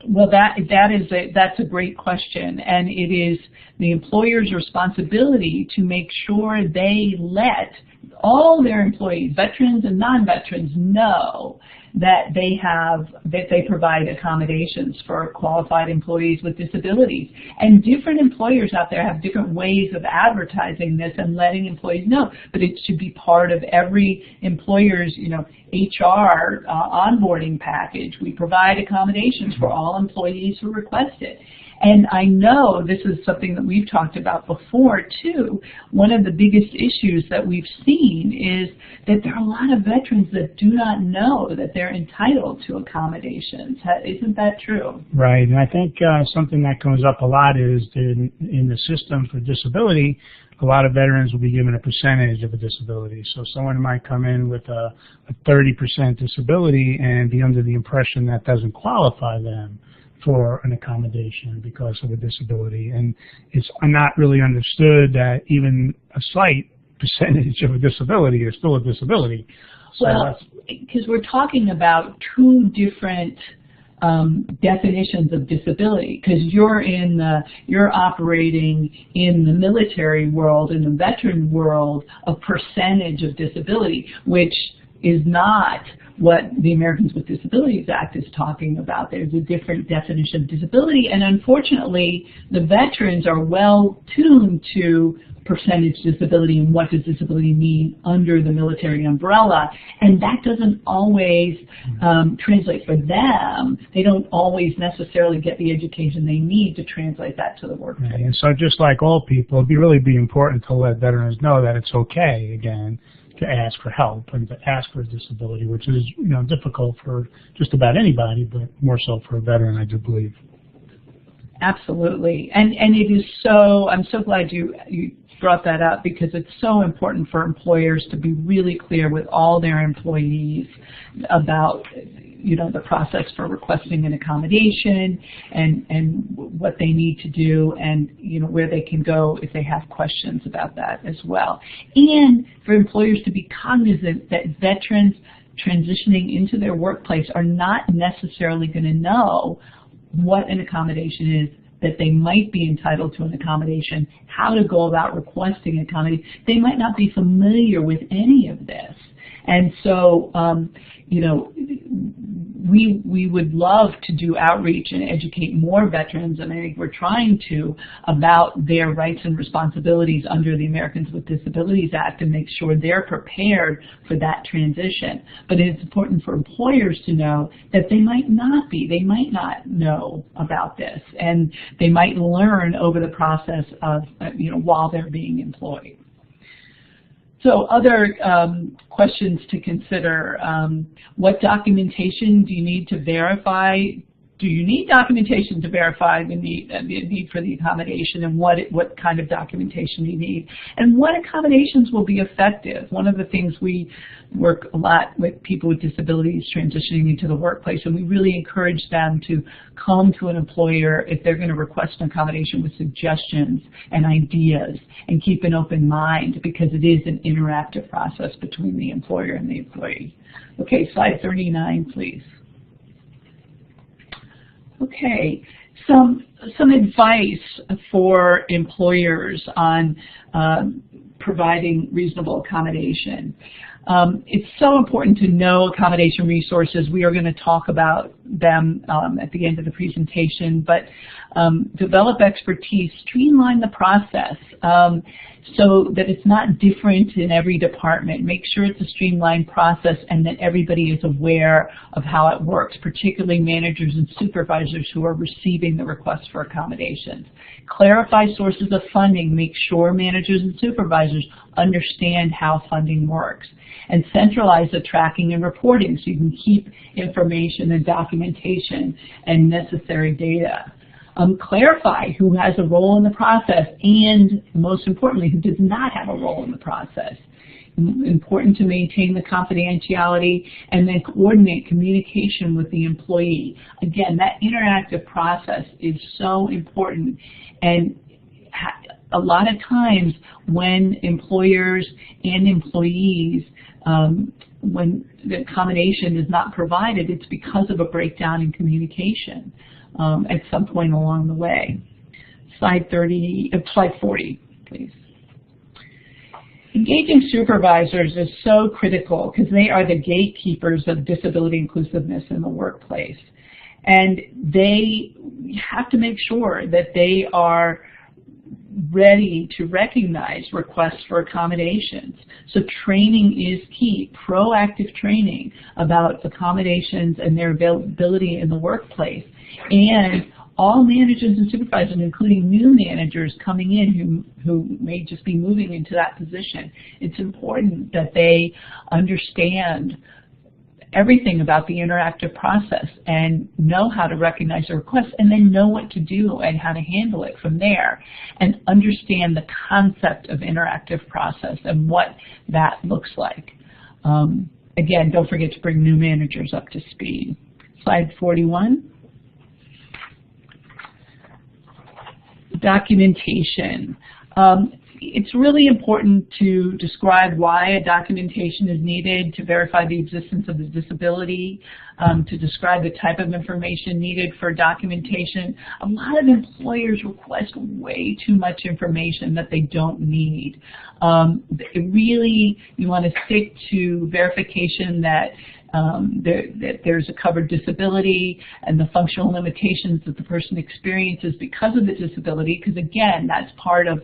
Well, that's a great question, and it is the employer's responsibility to make sure they let all their employees, veterans and non-veterans, know that they provide accommodations for qualified employees with disabilities. And different employers out there have different ways of advertising this and letting employees know, but it should be part of every employer's, HR onboarding package. We provide accommodations for all employees who request it. And I know this is something that we've talked about before too. One of the biggest issues that we've seen is that there are a lot of veterans that do not know that they're entitled to accommodations. Isn't that true? Right, and I think something that comes up a lot is in the system for disability, a lot of veterans will be given a percentage of a disability. So someone might come in with a 30% disability and be under the impression that doesn't qualify them for an accommodation because of a disability. And it's not really understood that even a slight percentage of a disability is still a disability. So well, because we're talking about two different definitions of disability, because you're operating in the military world, in the veteran world, a percentage of disability, which is not what the Americans with Disabilities Act is talking about. There's a different definition of disability, and unfortunately, the veterans are well tuned to percentage disability and what does disability mean under the military umbrella, and that doesn't always translate for them. They don't always necessarily get the education they need to translate that to the workplace. Right. And so just like all people, it'd really be important to let veterans know that it's okay, again, to ask for help and to ask for a disability, which is difficult for just about anybody, but more so for a veteran, I do believe. Absolutely, and it is so. I'm so glad you brought that up, because it's so important for employers to be really clear with all their employees about the process for requesting an accommodation and what they need to do, and where they can go if they have questions about that as well. And for employers to be cognizant that veterans transitioning into their workplace are not necessarily going to know what an accommodation is, that they might be entitled to an accommodation, how to go about requesting an accommodation. They might not be familiar with any of this. And so, we would love to do outreach and educate more veterans, and I think we're trying to, about their rights and responsibilities under the Americans with Disabilities Act, and make sure they're prepared for that transition. But it's important for employers to know that they might not be. They might not know about this, and they might learn over the process of, while they're being employed. So other questions to consider. What documentation do you need to verify? Do you need documentation to verify the need for the accommodation, and what kind of documentation you need? And what accommodations will be effective? One of the things we work a lot with people with disabilities transitioning into the workplace, and we really encourage them to come to an employer if they're going to request an accommodation with suggestions and ideas, and keep an open mind, because it is an interactive process between the employer and the employee. Okay, slide 39, please. Okay, some advice for employers on providing reasonable accommodation. It's so important to know accommodation resources. We are going to talk about them at the end of the presentation, but develop expertise, streamline the process so that it's not different in every department. Make sure it's a streamlined process and that everybody is aware of how it works, particularly managers and supervisors who are receiving the requests for accommodations. Clarify sources of funding. Make sure managers and supervisors understand how funding works. And centralize the tracking and reporting so you can keep information and documentation and necessary data. Clarify who has a role in the process, and most importantly, who does not have a role in the process. important to maintain the confidentiality, and then coordinate communication with the employee. Again, that interactive process is so important, and a lot of times when employers and employees, when the accommodation is not provided, it's because of a breakdown in communication at some point along the way. Slide 40, please. Engaging supervisors is so critical because they are the gatekeepers of disability inclusiveness in the workplace. And they have to make sure that they are ready to recognize requests for accommodations. So training is key, proactive training about accommodations and their availability in the workplace. And all managers and supervisors, including new managers coming in who may just be moving into that position, it's important that they understand everything about the interactive process and know how to recognize the requests, and then know what to do and how to handle it from there, and understand the concept of interactive process and what that looks like. Again, don't forget to bring new managers up to speed. Slide 41. Documentation. It's really important to describe why a documentation is needed to verify the existence of the disability, to describe the type of information needed for documentation. A lot of employers request way too much information that they don't need. Really, you want to stick to verification that that there's a covered disability and the functional limitations that the person experiences because of the disability, because again, that's part of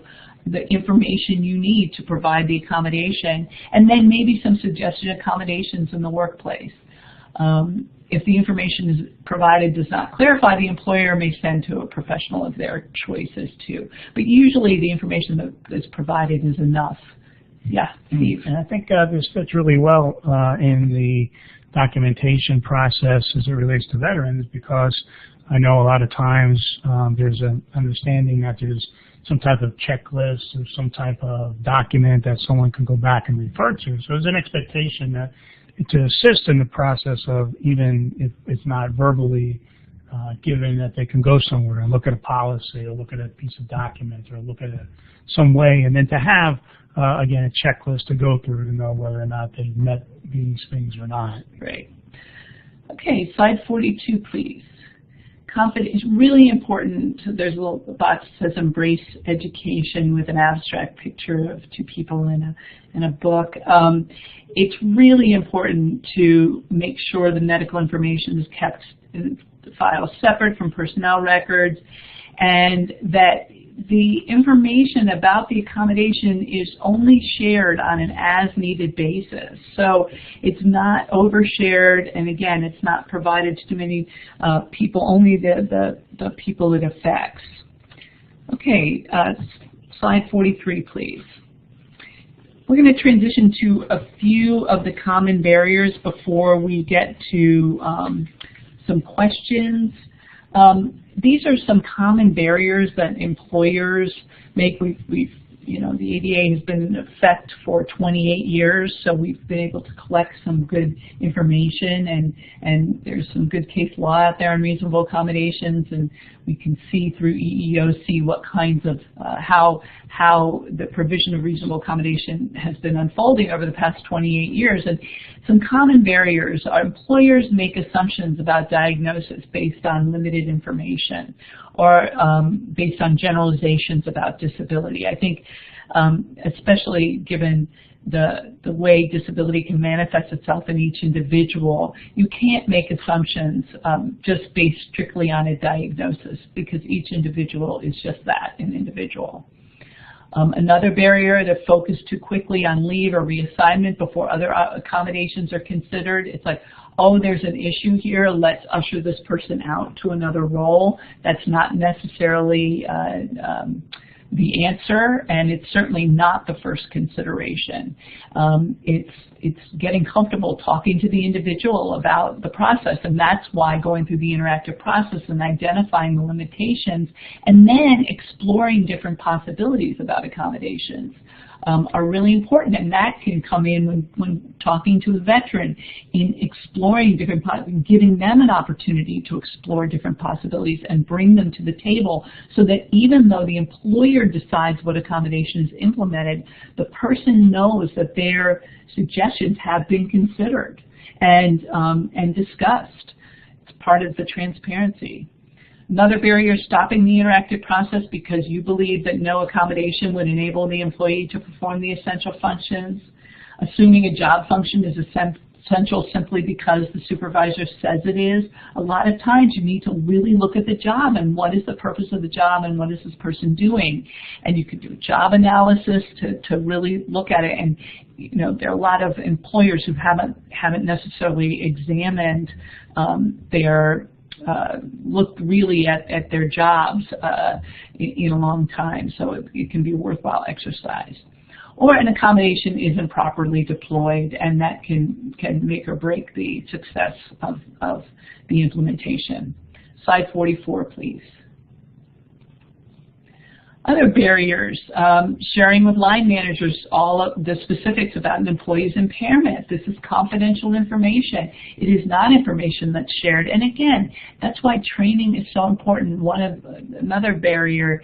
the information you need to provide the accommodation, and then maybe some suggested accommodations in the workplace. If the information is provided does not clarify, the employer may send to a professional of their choices too. But usually the information that is provided is enough. Yeah, Steve. And I think this fits really well in the documentation process as it relates to veterans, because I know a lot of times there's an understanding that there's some type of checklist or some type of document that someone can go back and refer to. So there's an expectation that to assist in the process of, even if it's not verbally given, that they can go somewhere and look at a policy or look at a piece of document or look at it some way, and then to have, again, a checklist to go through to know whether or not they've met these things or not. Great. Okay, slide 42, please. It's really important. There's a little box that says embrace education with an abstract picture of two people in a book. It's really important to make sure the medical information is kept in the file separate from personnel records, and that the information about the accommodation is only shared on an as-needed basis. So it's not overshared, and again, it's not provided to too many people, only the people it affects. Okay, slide 43, please. We're going to transition to a few of the common barriers before we get to some questions. These are some common barriers that employers make. The ADA has been in effect for 28 years, so we've been able to collect some good information, and there's some good case law out there on reasonable accommodations, and we can see through EEOC what kinds of, how the provision of reasonable accommodation has been unfolding over the past 28 years. And some common barriers are employers make assumptions about diagnosis based on limited information, or based on generalizations about disability. I think especially given the way disability can manifest itself in each individual, you can't make assumptions just based strictly on a diagnosis, because each individual is just that, an individual. Another barrier, to focus too quickly on leave or reassignment before other accommodations are considered. It's like, oh, there's an issue here, let's usher this person out to another role. That's not necessarily the answer, and it's certainly not the first consideration. It's getting comfortable talking to the individual about the process, and that's why going through the interactive process and identifying the limitations, and then exploring different possibilities about accommodations. are really important, and that can come in when talking to a veteran, in exploring different, giving them an opportunity to explore different possibilities and bring them to the table, so that even though the employer decides what accommodation is implemented, the person knows that their suggestions have been considered and discussed. It's part of the transparency. Another barrier is stopping the interactive process because you believe that no accommodation would enable the employee to perform the essential functions. Assuming a job function is essential simply because the supervisor says it is. A lot of times you need to really look at the job and what is the purpose of the job and what is this person doing. And you could do a job analysis to really look at it. And you know, there are a lot of employers who haven't necessarily examined looked really at their jobs in a long time, so it can be a worthwhile exercise. Or an accommodation isn't properly deployed, and that can make or break the success of the implementation. Slide 44, please. Other barriers, sharing with line managers all of the specifics about an employee's impairment. This is confidential information. It is not information that's shared. And again, that's why training is so important. Another barrier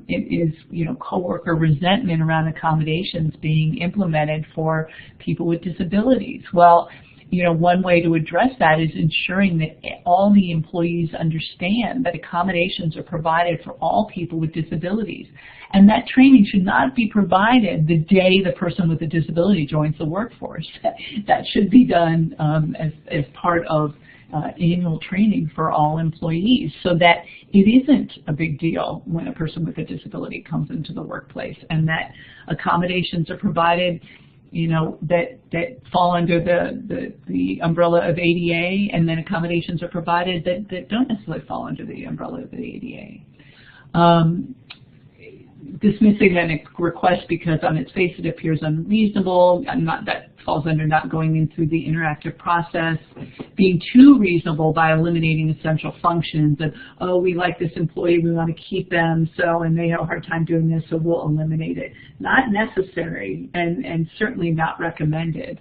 is, you know, coworker resentment around accommodations being implemented for people with disabilities. Well, you know, one way to address that is ensuring that all the employees understand that accommodations are provided for all people with disabilities. And that training should not be provided the day the person with a disability joins the workforce. That should be done as part of annual training for all employees, so that it isn't a big deal when a person with a disability comes into the workplace, and that accommodations are provided, you know, that fall under the umbrella of ADA, and then accommodations are provided that don't necessarily fall under the umbrella of the ADA. Dismissing a request because on its face it appears unreasonable, that falls under not going in through the interactive process. Being too reasonable by eliminating essential functions, and oh, we like this employee, we want to keep them, and they have a hard time doing this, so we'll eliminate it. Not necessary, and certainly not recommended.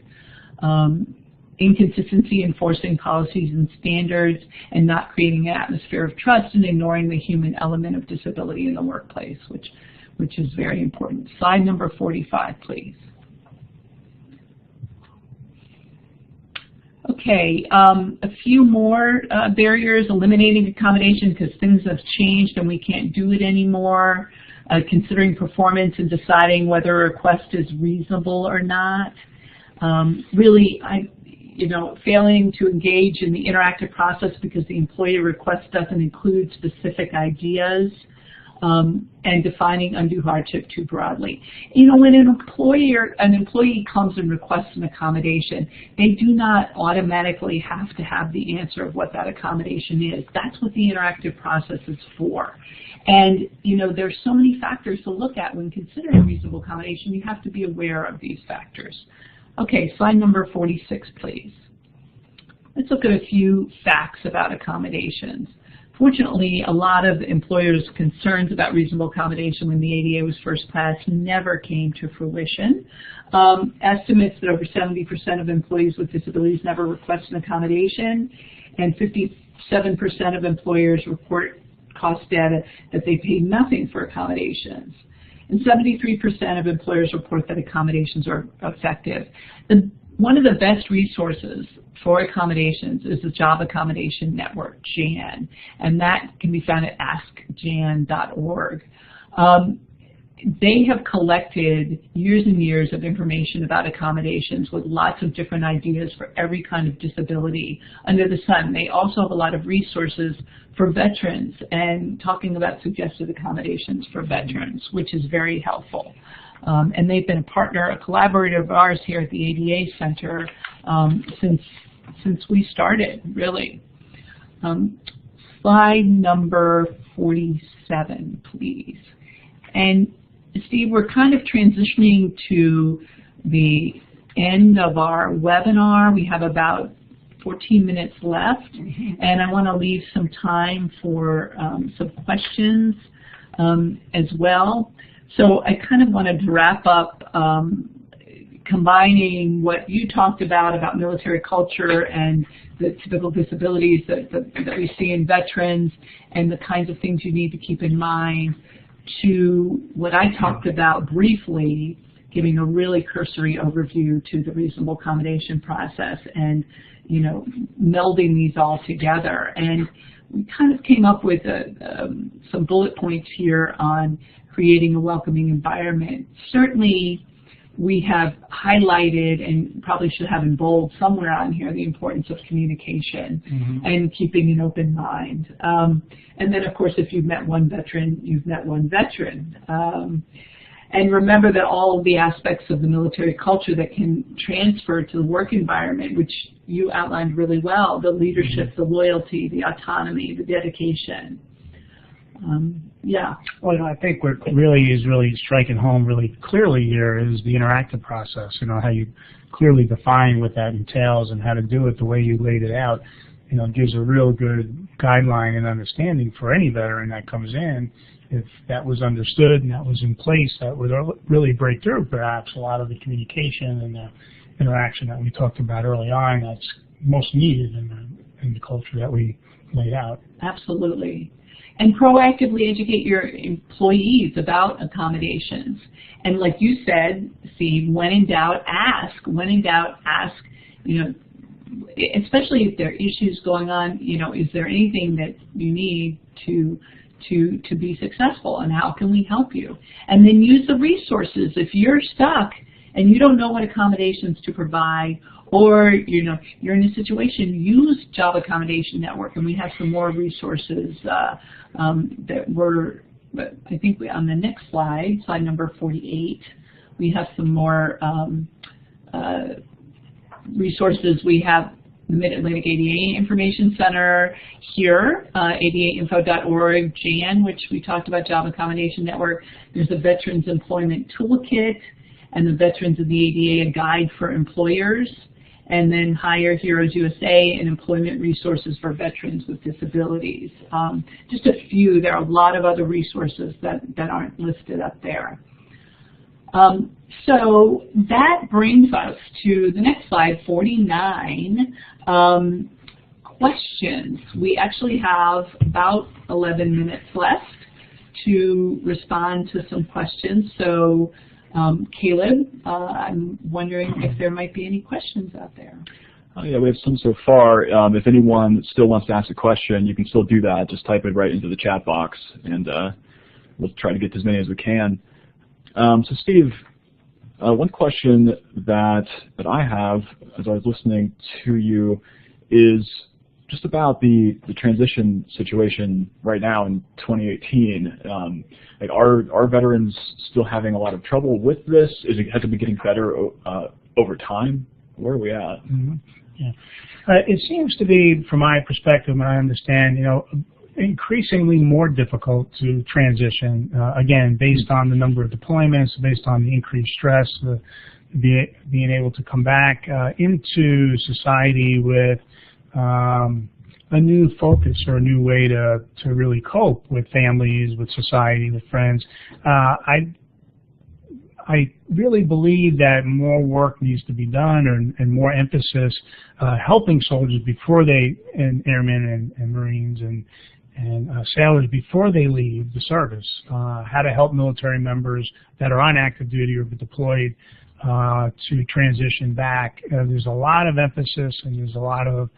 Inconsistency enforcing policies and standards, and not creating an atmosphere of trust, and ignoring the human element of disability in the workplace, which is very important. Slide number 45, please. Okay, a few more barriers. Eliminating accommodation because things have changed and we can't do it anymore. Considering performance and deciding whether a request is reasonable or not. Really, failing to engage in the interactive process because the employee request doesn't include specific ideas. And defining undue hardship too broadly. You know, when an employee comes and requests an accommodation, they do not automatically have to have the answer of what that accommodation is. That's what the interactive process is for. And, you know, there's so many factors to look at when considering reasonable accommodation. You have to be aware of these factors. Okay, slide number 46, please. Let's look at a few facts about accommodations. Fortunately, a lot of employers' concerns about reasonable accommodation when the ADA was first passed never came to fruition. Estimates that over 70% of employees with disabilities never request an accommodation, and 57% of employers report cost data that they paid nothing for accommodations. And 73% of employers report that accommodations are effective. One of the best resources for accommodations is the Job Accommodation Network, JAN, and that can be found at askjan.org. They have collected years and years of information about accommodations with lots of different ideas for every kind of disability under the sun. They also have a lot of resources for veterans and talking about suggested accommodations for veterans, which is very helpful. And they've been a collaborator of ours here at the ADA Center since we started, really. Slide number 47, please. And Steve, we're kind of transitioning to the end of our webinar. We have about 14 minutes left, and I want to leave some time for some questions as well. So I kind of wanted to wrap up combining what you talked about military culture and the typical disabilities that we see in veterans and the kinds of things you need to keep in mind, to what I talked about briefly, giving a really cursory overview to the reasonable accommodation process and, you know, melding these all together. And we kind of came up with some bullet points here on creating a welcoming environment. Certainly, we have highlighted and probably should have in bold somewhere on here the importance of communication and keeping an open mind. And then, of course, if you've met one veteran, you've met one veteran. And remember that all of the aspects of the military culture that can transfer to the work environment, which you outlined really well, the leadership, the loyalty, the autonomy, the dedication. Yeah. Well, you know, I think what really is striking home really clearly here is the interactive process. You know, how you clearly define what that entails and how to do it the way you laid it out. You know, gives a real good guideline and understanding for any veteran that comes in. If that was understood and that was in place, that would really break through perhaps a lot of the communication and the interaction that we talked about early on that's most needed in the culture that we laid out. Absolutely. And proactively educate your employees about accommodations. And like you said, Steve, when in doubt, ask. When in doubt, ask, you know, especially if there are issues going on, you know, is there anything that you need to be successful, and how can we help you? And then use the resources. If you're stuck and you don't know what accommodations to provide, or you know you're in a situation, use Job Accommodation Network, and we have some more resources that were, I think on the next slide, slide number 48, we have some more resources. We have the Mid-Atlantic ADA Information Center here, adainfo.org, JAN, which we talked about, Job Accommodation Network. There's the Veterans Employment Toolkit and the Veterans of the ADA, a guide for employers, and then Hire Heroes USA and employment resources for veterans with disabilities. Just a few. There are a lot of other resources that aren't listed up there. So that brings us to the next slide, 49, questions. We actually have about 11 minutes left to respond to some questions. So Caleb, I'm wondering if there might be any questions out there. Oh, yeah, we have some so far. If anyone still wants to ask a question, you can still do that. Just type it right into the chat box, and we'll try to get to as many as we can. So Steve, one question that I have as I was listening to you is just about the transition situation right now in 2018. Like, are veterans still having a lot of trouble with this? Has it been getting better over time? Where are we at? Yeah. It seems to be, from my perspective, and I understand, you know, increasingly more difficult to transition, again, based on the number of deployments, based on the increased stress, being able to come back into society with a new focus or a new way to really cope with families, with society, with friends. I really believe that more work needs to be done, and more emphasis helping soldiers before they, and airmen and Marines and sailors before they leave the service, how to help military members that are on active duty or deployed to transition back. There's a lot of emphasis and there's a lot of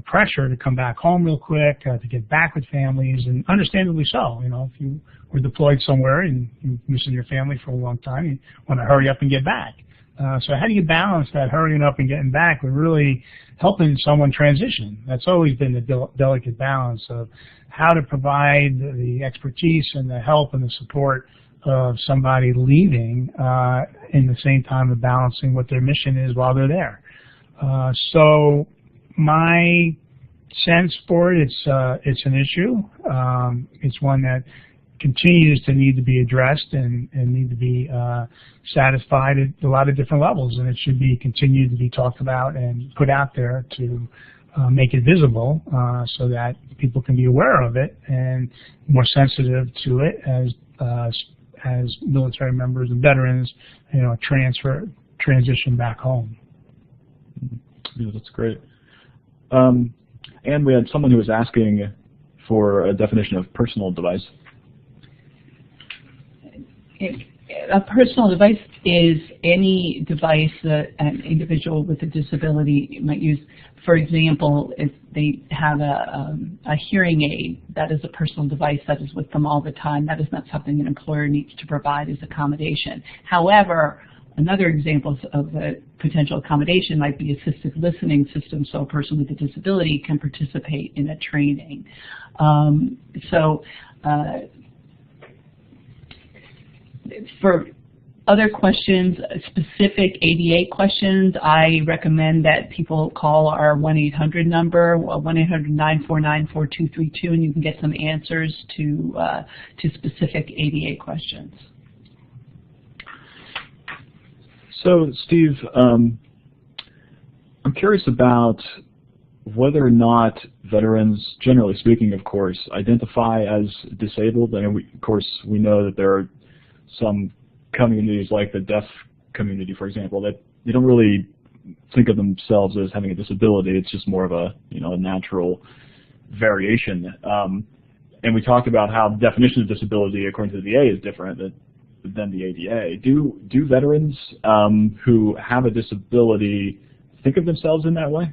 pressure to come back home real quick, to get back with families, and understandably so. You know, if you were deployed somewhere and you're missing your family for a long time, you want to hurry up and get back. So how do you balance that hurrying up and getting back with really helping someone transition? That's always been the delicate balance of how to provide the expertise and the help and the support of somebody leaving in the same time of balancing what their mission is while they're there. So my sense for it, it's an issue. It's one that continues to need to be addressed and need to be satisfied at a lot of different levels, and it should be continued to be talked about and put out there to make it visible so that people can be aware of it and more sensitive to it as military members and veterans, transition back home. Yeah, that's great. And we had someone who was asking for a definition of personal device. A personal device is any device that an individual with a disability might use. For example, if they have a hearing aid, that is a personal device that is with them all the time. That is not something an employer needs to provide as accommodation. However, another example of a potential accommodation might be assisted listening system, so a person with a disability can participate in a training. For other questions, specific ADA questions, I recommend that people call our 1-800 number, 1-800-949-4232, and you can get some answers to specific ADA questions. So, Steve, I'm curious about whether or not veterans, generally speaking, of course, identify as disabled. And of course, we know that there are some communities like the deaf community, for example, that they don't really think of themselves as having a disability. It's just more of a, a natural variation. And we talked about how the definition of disability, according to the VA, is different than the ADA. Do veterans who have a disability think of themselves in that way?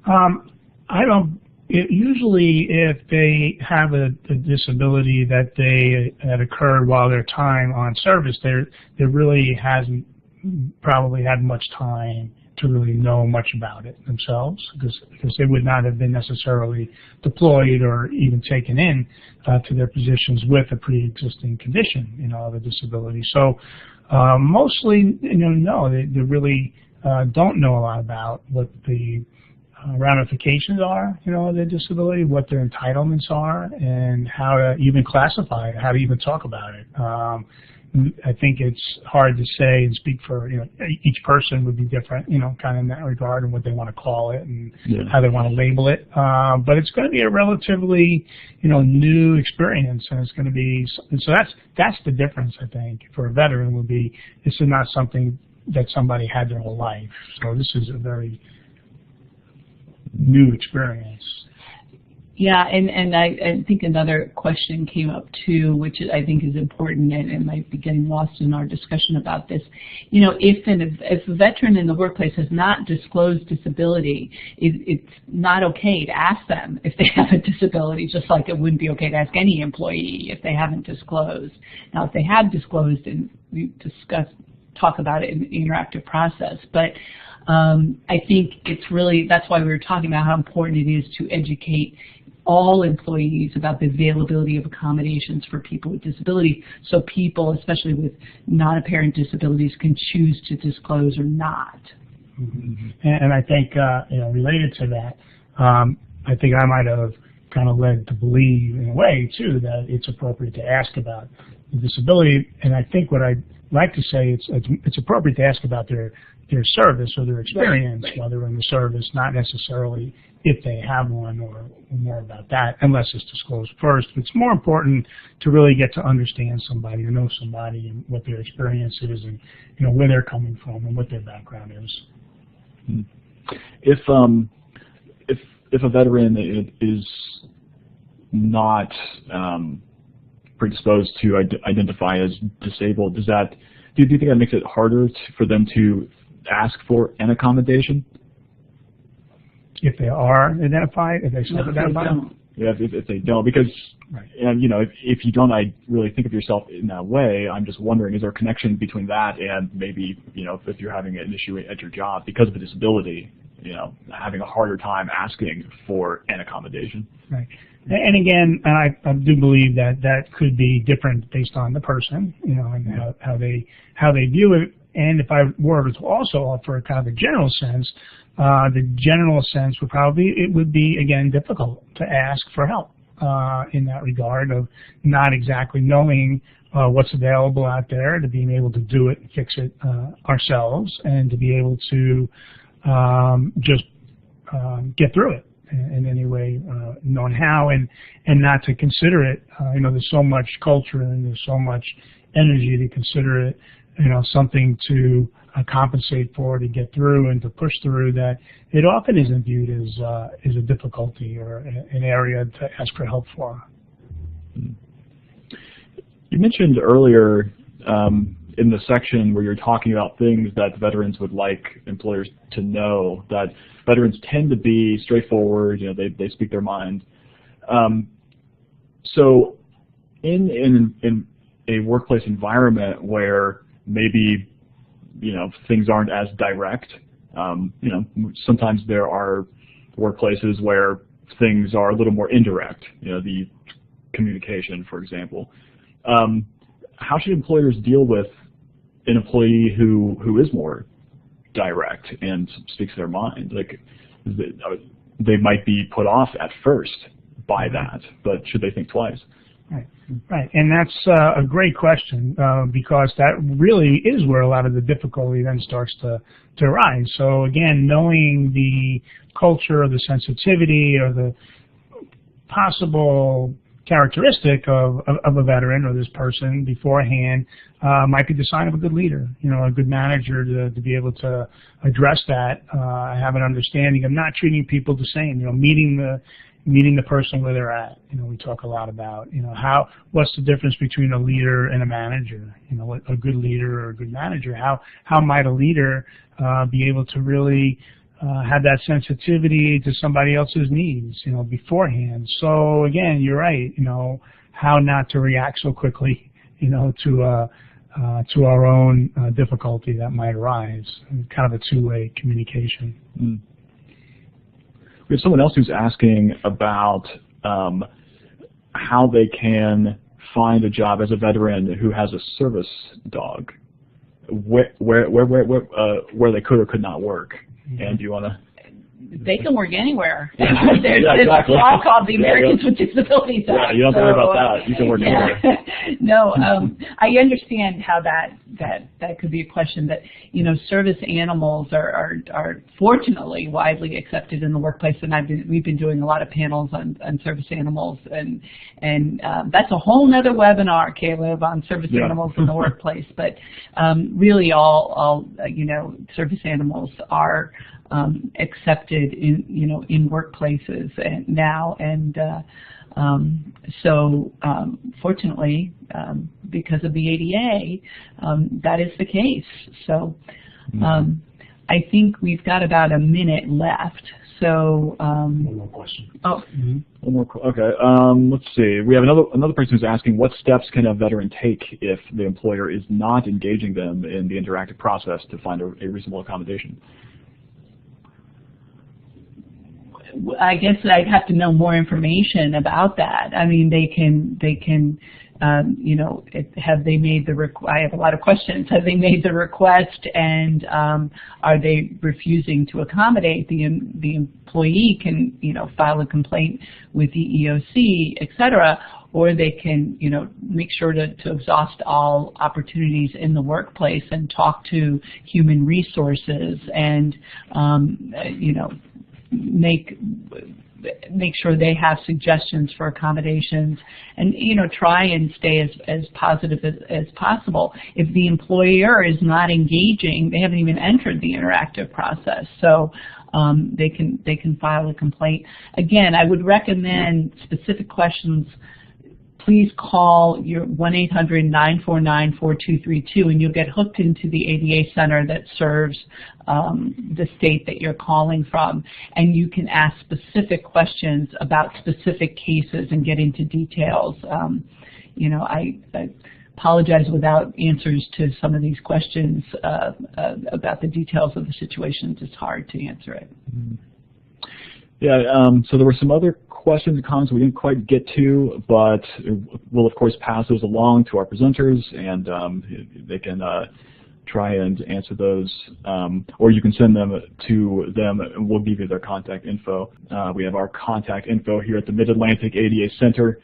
I don't. Usually, if they have a disability that occurred while their time on service, there really hasn't probably had much time to really know much about it themselves, because they would not have been necessarily deployed or even taken in to their positions with a pre-existing condition, of a disability. So mostly, no, they really don't know a lot about what the ramifications are, of their disability, what their entitlements are, and how to even classify it, how to even talk about it. I think it's hard to say and speak for, each person would be different, kind of in that regard, and what they want to call it and how they want to label it. But it's going to be a relatively, new experience, and it's going to be, so that's the difference, I think, for a veteran would be, this is not something that somebody had their whole life. So this is a very new experience. Yeah, and I think another question came up too, which I think is important and might be getting lost in our discussion about this. If a veteran in the workplace has not disclosed disability, it's not okay to ask them if they have a disability, just like it wouldn't be okay to ask any employee if they haven't disclosed. Now, if they have disclosed, and we talk about it in the interactive process, but I think it's really, that's why we were talking about how important it is to educate all employees about the availability of accommodations for people with disabilities, so people, especially with non-apparent disabilities, can choose to disclose or not. Mm-hmm. And I think, related to that, I think I might have kind of led to believe, in a way, too, that it's appropriate to ask about the disability. And I think what I'd like to say, it's appropriate to ask about their service or their experience while they're in the service, not necessarily if they have one or more about that, unless it's disclosed first. It's more important to really get to understand somebody or know somebody and what their experience is, and where they're coming from and what their background is. If a veteran is not predisposed to identify as disabled, do you think that makes it harder for them to ask for an accommodation? If they are identified, if they self-identify? Yeah, if they don't, because if you don't really think of yourself in that way, I'm just wondering, is there a connection between that and maybe, if you're having an issue at your job because of a disability, having a harder time asking for an accommodation? Right. And again, I do believe that could be different based on the person, and how they view it. And if I were to also offer kind of a general sense, the general sense would be again difficult to ask for help in that regard, of not exactly knowing what's available out there, to being able to do it and fix it ourselves, and to be able to just get through it. in any way known how, and not to consider it. There's so much culture and there's so much energy to consider it, something to compensate for, to get through and to push through, that it often isn't viewed as a difficulty or an area to ask for help for. You mentioned earlier in the section where you're talking about things that veterans would like employers to know, that veterans tend to be straightforward, they speak their mind. So in a workplace environment where maybe things aren't as direct, sometimes there are workplaces where things are a little more indirect, the communication, for example. How should employers deal with an employee who is more direct and speaks their mind? Like, they might be put off at first by that, but should they think twice? Right, and that's a great question, because that really is where a lot of the difficulty then starts to arise. So again, knowing the culture or the sensitivity or the possible characteristic of a veteran or this person beforehand might be the sign of a good leader, a good manager, to be able to address that, have an understanding of not treating people the same, meeting the person where they're at. We talk a lot about, what's the difference between a leader and a manager? A good leader or a good manager. How might a leader be able to really have that sensitivity to somebody else's needs, beforehand? So again, you're right. How not to react so quickly, to our own difficulty that might arise. Kind of a two-way communication. Mm. We have someone else who's asking about how they can find a job as a veteran who has a service dog, where they could or could not work. Mm-hmm. And do you want to? They can work anywhere. Yeah, There's exactly. a law called the Americans with Disabilities Act. Yeah, you don't have to worry about that. You can work anywhere. No, I understand how that could be a question. That service animals are fortunately widely accepted in the workplace, and we've been doing a lot of panels on service animals, and that's a whole nother webinar, Caleb, on service animals in the workplace. But really, all service animals are accepted in workplaces now, and so fortunately, because of the ADA, that is the case. So I think we've got about a minute left. So one more question. Oh, one more. Okay. Let's see. We have another person who's asking, what steps can a veteran take if the employer is not engaging them in the interactive process to find a reasonable accommodation? I guess I'd have to know more information about that. I mean, they can, have they made the I have a lot of questions. Have they made the request, and are they refusing to accommodate? The employee can, file a complaint with the EOC, etc., or they can, make sure to exhaust all opportunities in the workplace and talk to human resources and, make sure they have suggestions for accommodations, and try and stay as positive as possible. If the employer is not engaging, they haven't even entered the interactive process, so they can file a complaint. Again, I would recommend specific questions. Please call your 1-800-949-4232, and you'll get hooked into the ADA center that serves the state that you're calling from. And you can ask specific questions about specific cases and get into details. I apologize without answers to some of these questions about the details of the situations. It's hard to answer it. Yeah, so there were some other questions and comments we didn't quite get to, but we'll of course pass those along to our presenters, and they can try and answer those, or you can send them to them, and we'll give you their contact info. We have our contact info here at the Mid-Atlantic ADA Center.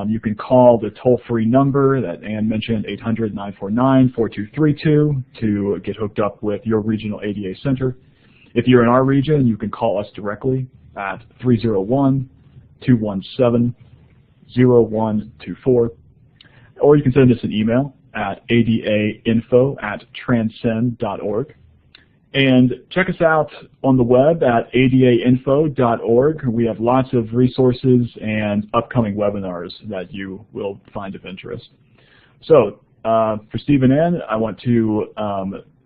You can call the toll-free number that Ann mentioned, 800-949-4232, to get hooked up with your regional ADA center. If you're in our region, you can call us directly at 301-217-0124, or you can send us an email at adainfo@transcen.org. And check us out on the web at adainfo.org. We have lots of resources and upcoming webinars that you will find of interest. So for Steve and Ann, I want to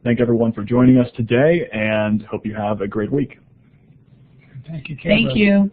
thank everyone for joining us today and hope you have a great week. Thank you, Caleb. Thank you.